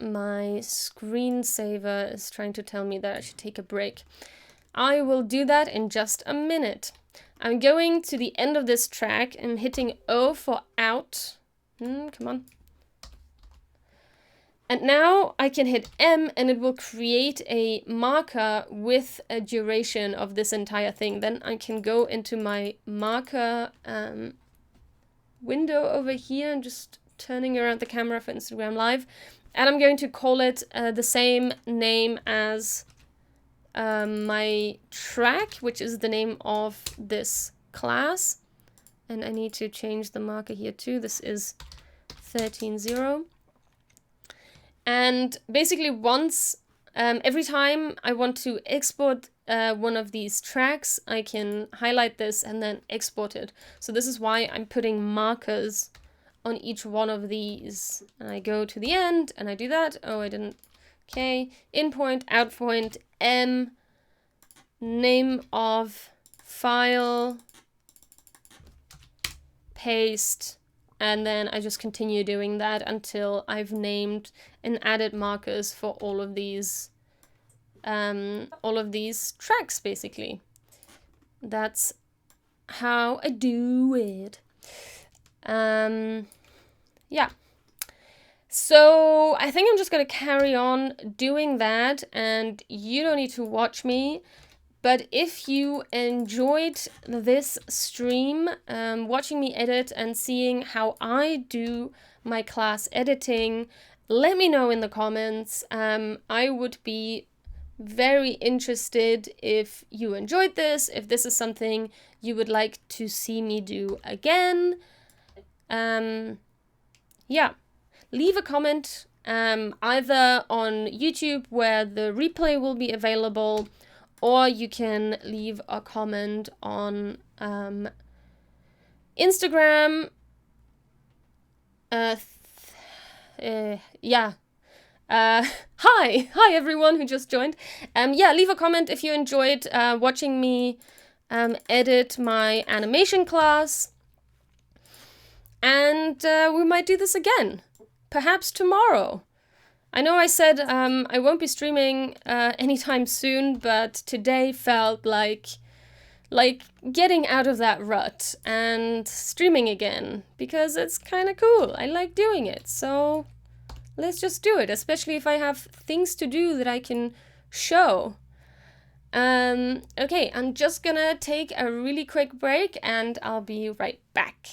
My screensaver is trying to tell me that I should take a break. I will do that in just a minute. I'm going to the end of this track and hitting O for out. Come on. And now I can hit M and it will create a marker with a duration of this entire thing. Then I can go into my marker window over here and just turning around the camera for Instagram Live. And I'm going to call it the same name as my track, which is the name of this class. And I need to change the marker here too. This is 13.0. And basically once, every time I want to export one of these tracks, I can highlight this and then export it. So this is why I'm putting markers on each one of these. And I go to the end and I do that. Oh, I didn't. Okay, in point, out point, M, name of file, paste, and then I just continue doing that until I've named and added markers for all of these tracks, basically. That's how I do it. Yeah. So I think I'm just gonna carry on doing that, and you don't need to watch me. But if you enjoyed this stream, watching me edit and seeing how I do my class editing, let me know in the comments. I would be very interested if you enjoyed this, if this is something you would like to see me do again. Yeah, leave a comment either on YouTube where the replay will be available, or you can leave a comment on Instagram. Yeah. Hi everyone who just joined. Yeah, leave a comment if you enjoyed watching me edit my animation class. And we might do this again, perhaps tomorrow. I know I said I won't be streaming anytime soon, but today felt like getting out of that rut and streaming again, because it's kind of cool. I like doing it, so let's just do it, especially if I have things to do that I can show. Okay, I'm just gonna take a really quick break and I'll be right back.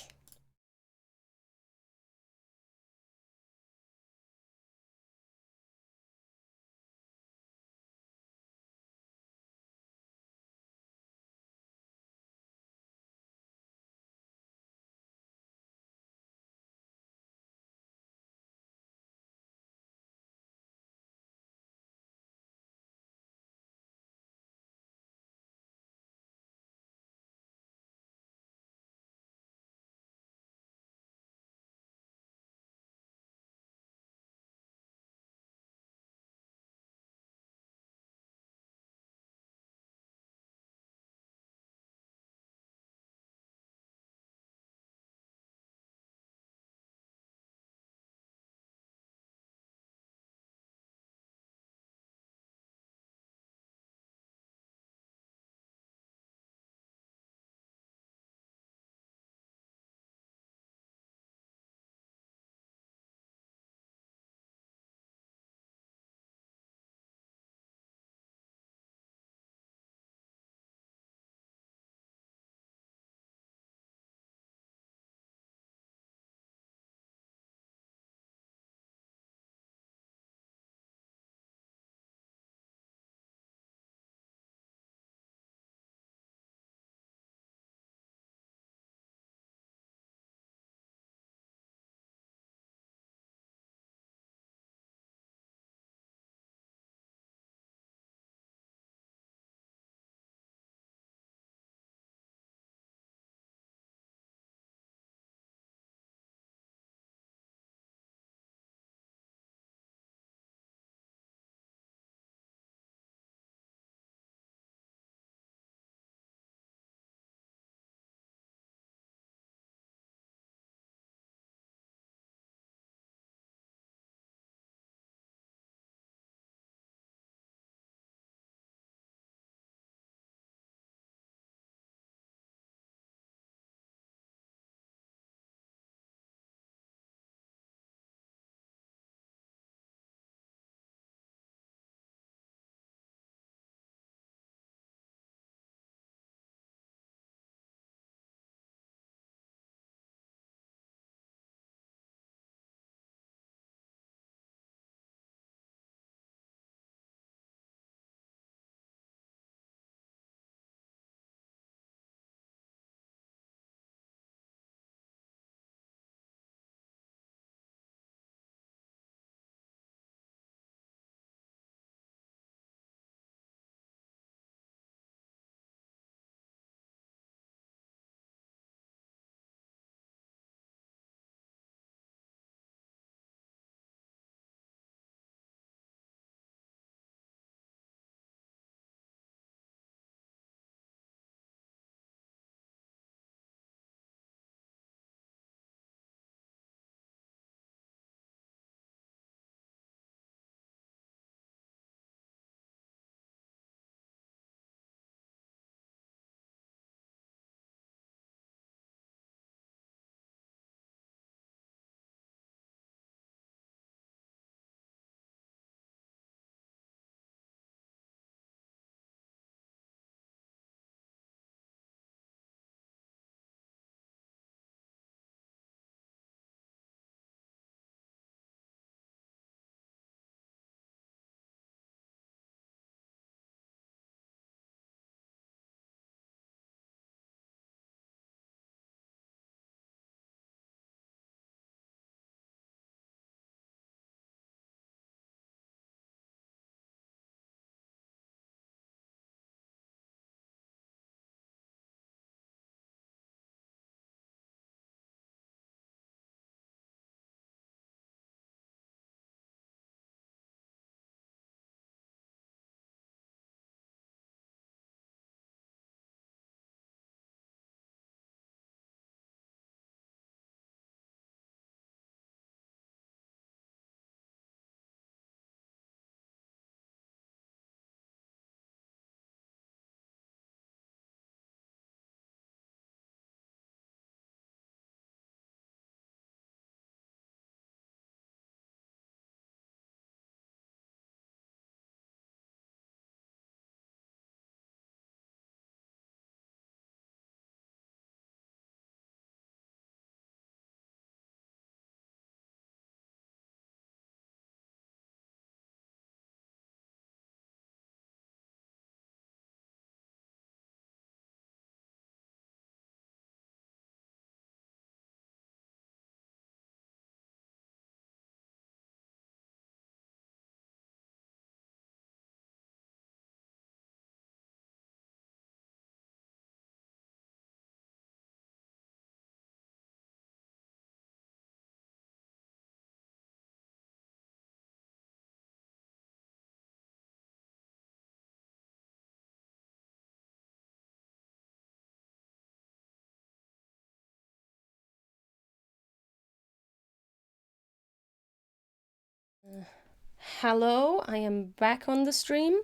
Hello, I am back on the stream.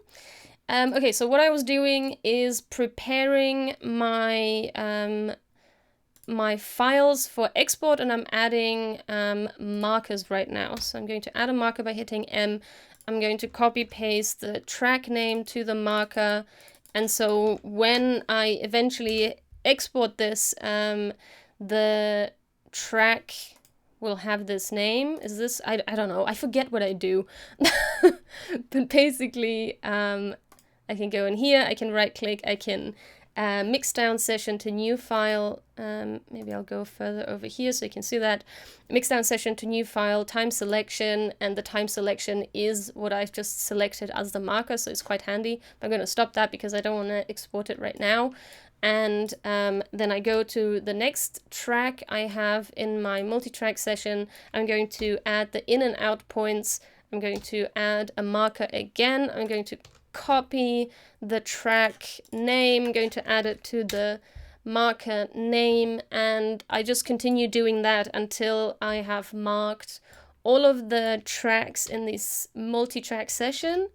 Okay, so what I was doing is preparing my files for export, and I'm adding markers right now. So I'm going to add a marker by hitting M. I'm going to copy paste the track name to the marker, and so when I eventually export this, the track will have this name. Is this, I don't know, I forget what I do. But basically, I can go in here, I can right click, I can mix down session to new file. Maybe I'll go further over here so you can see that. Mix down session to new file, time selection, and the time selection is what I've just selected as the marker, so it's quite handy. But I'm going to stop that because I don't want to export it right now. And then I go to the next track I have in my multi-track session. I'm going to add the in and out points. I'm going to add a marker again. I'm going to copy the track name. I'm going to add it to the marker name, and I just continue doing that until I have marked all of the tracks in this multi-track session.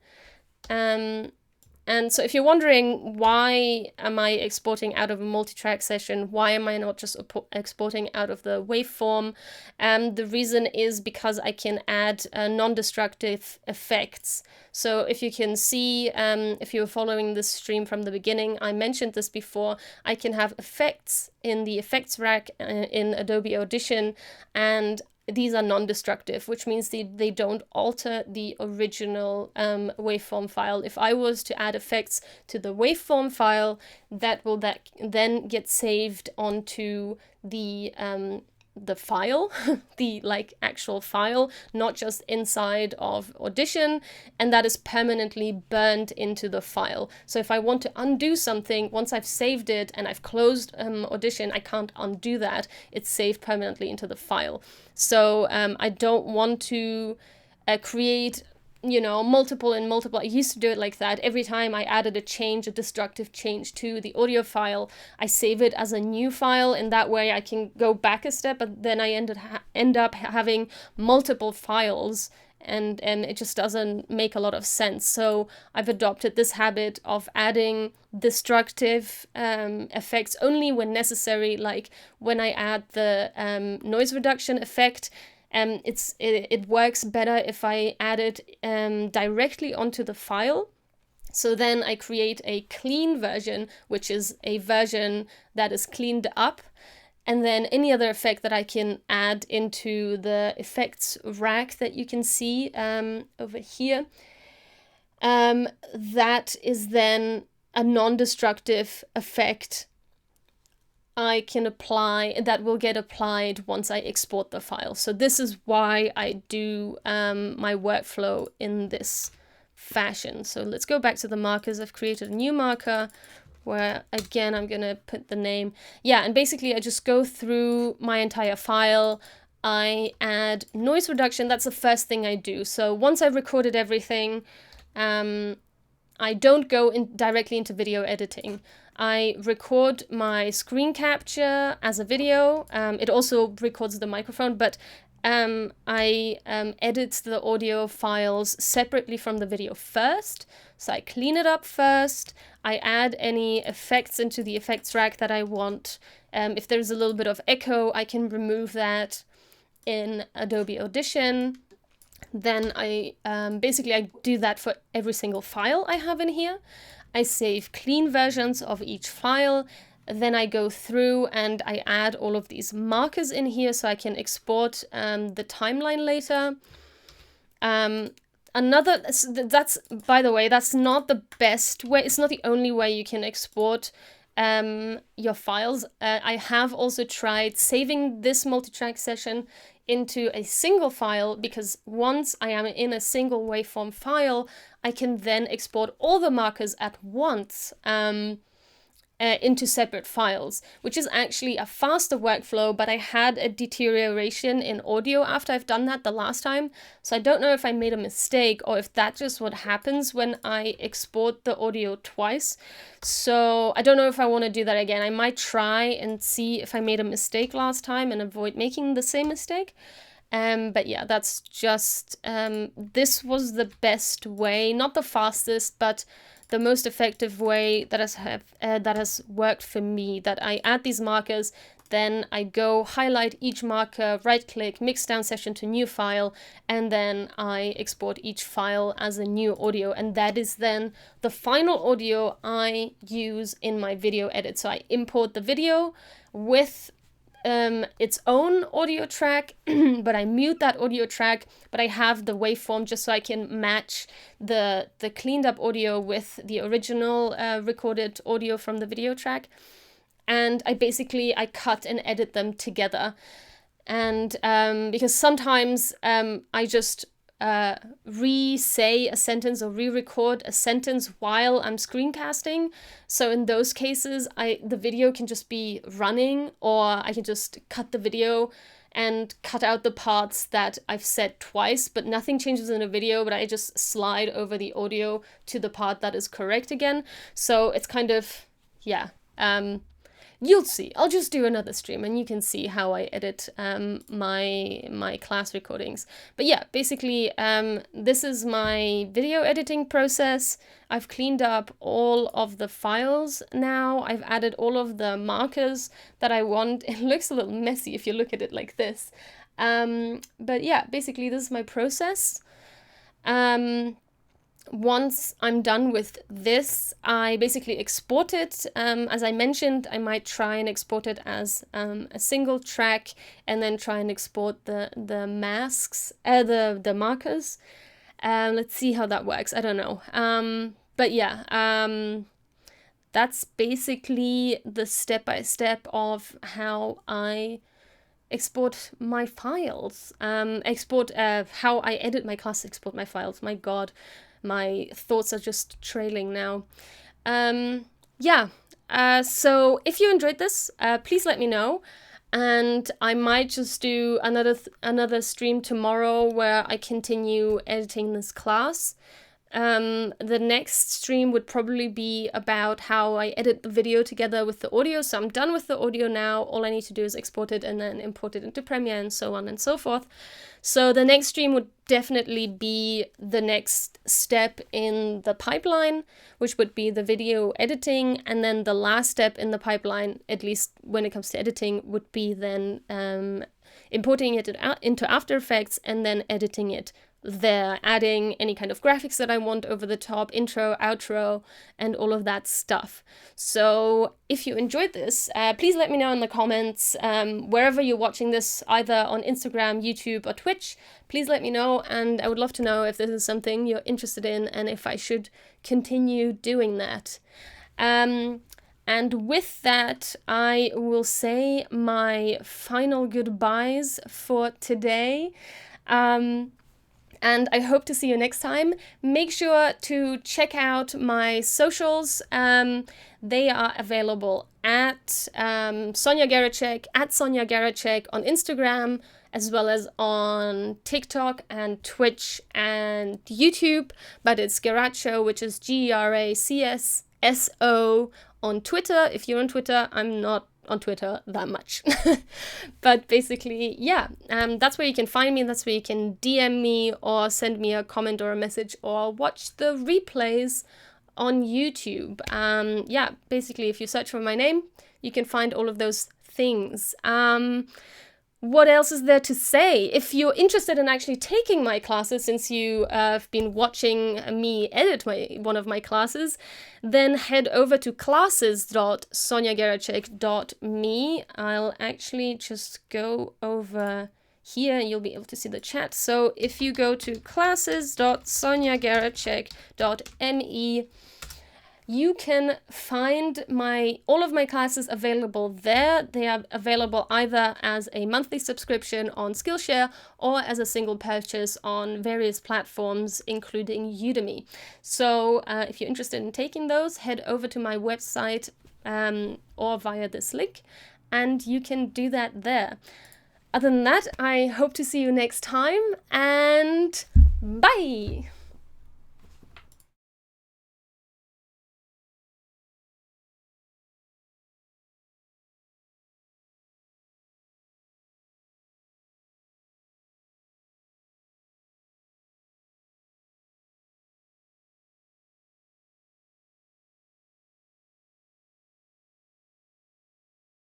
And so if you're wondering, why am I exporting out of a multi-track session? Why am I not just exporting out of the waveform? The reason is because I can add non-destructive effects. So if you can see, if you were following this stream from the beginning, I mentioned this before, I can have effects in the effects rack in Adobe Audition, and these are non-destructive, which means they don't alter the original waveform file. If I was to add effects to the waveform file, that will then get saved onto the file, the actual file, not just inside of Audition, and that is permanently burned into the file. So if I want to undo something, once I've saved it and I've closed Audition, I can't undo that. It's saved permanently into the file. So I don't want to create multiple. I used to do it like that. Every time I added a destructive change to the audio file, I save it as a new file, and that way I can go back a step, but then I end up having multiple files, and it just doesn't make a lot of sense. So I've adopted this habit of adding destructive effects only when necessary, like when I add the noise reduction effect. It works better if I add it directly onto the file. So then I create a clean version, which is a version that is cleaned up. And then any other effect that I can add into the effects rack that you can see over here, that is then a non-destructive effect I can apply, that will get applied once I export the file. So this is why I do my workflow in this fashion. So let's go back to the markers. I've created a new marker where, again, I'm going to put the name. Yeah, and basically I just go through my entire file. I add noise reduction. That's the first thing I do. So once I've recorded everything, I don't go directly into video editing. I record my screen capture as a video. It also records the microphone, but I edit the audio files separately from the video first. So I clean it up first. I add any effects into the effects rack that I want. If there's a little bit of echo, I can remove that in Adobe Audition. Then I do that for every single file I have in here. I save clean versions of each file. Then I go through and I add all of these markers in here so I can export the timeline later. That's, by the way, that's not the best way. It's not the only way you can export your files. I have also tried saving this multi-track session into a single file, because once I am in a single waveform file, I can then export all the markers at once into separate files, which is actually a faster workflow, but I had a deterioration in audio after I've done that the last time. So I don't know if I made a mistake or if that's just what happens when I export the audio twice. So I don't know if I want to do that again. I might try and see if I made a mistake last time and avoid making the same mistake. But yeah, that's just, this was the best way, not the fastest, but the most effective way that has worked for me, that I add these markers, then I go highlight each marker, right click, mix down session to new file, and then I export each file as a new audio. And that is then the final audio I use in my video edit. So I import the video with its own audio track, but I mute that audio track, but I have the waveform just so I can match the cleaned up audio with the original recorded audio from the video track. And I cut and edit them together. And because sometimes I just re-say a sentence or re-record a sentence while I'm screencasting. So in those cases, the video can just be running, or I can just cut the video and cut out the parts that I've said twice, but nothing changes in the video, but I just slide over the audio to the part that is correct again. So it's kind of, yeah, you'll see. I'll just do another stream and you can see how I edit my class recordings. But yeah, basically, this is my video editing process. I've cleaned up all of the files now. I've added all of the markers that I want. It looks a little messy if you look at it like this. But yeah, basically this is my process. Once I'm done with this, I basically export it. As I mentioned, I might try and export it as a single track, and then try and export the masks, the markers. Let's see how that works. I don't know. But yeah, that's basically the step-by-step of how I export my files. How I edit my class, export my files. My God. My thoughts are just trailing now. So if you enjoyed this, please let me know. And I might just do another stream tomorrow where I continue editing this class. The next stream would probably be about how I edit the video together with the audio. So I'm done with the audio now. All I need to do is export it and then import it into Premiere and so on and so forth. So the next stream would definitely be the next step in the pipeline, which would be the video editing. And then the last step in the pipeline, at least when it comes to editing, would be then importing it into After Effects and then editing it there, adding any kind of graphics that I want over the top, intro, outro, and all of that stuff. So if you enjoyed this, please let me know in the comments, wherever you're watching this, either on Instagram, YouTube, or Twitch. Please let me know, and I would love to know if this is something you're interested in and if I should continue doing that. And with that, I will say my final goodbyes for today. And I hope to see you next time. Make sure to check out my socials. They are available at Sonja Geracsek, at Sonja Geracsek on Instagram, as well as on TikTok and Twitch and YouTube. But it's Geracsek, which is GERACSSO on Twitter. If you're on Twitter, I'm not on Twitter that much. But basically, yeah, that's where you can find me. That's where you can DM me or send me a comment or a message or watch the replays on YouTube. Yeah, basically, if you search for my name, you can find all of those things. What else is there to say? If you're interested in actually taking my classes, since you have been watching me edit one of my classes, then head over to classes.sonjageracsek.me. I'll actually just go over here and you'll be able to see the chat. So if you go to classes.sonjageracsek.me, you can find all of my classes available there. They are available either as a monthly subscription on Skillshare or as a single purchase on various platforms, including Udemy. So if you're interested in taking those, head over to my website or via this link, and you can do that there. Other than that, I hope to see you next time, and bye!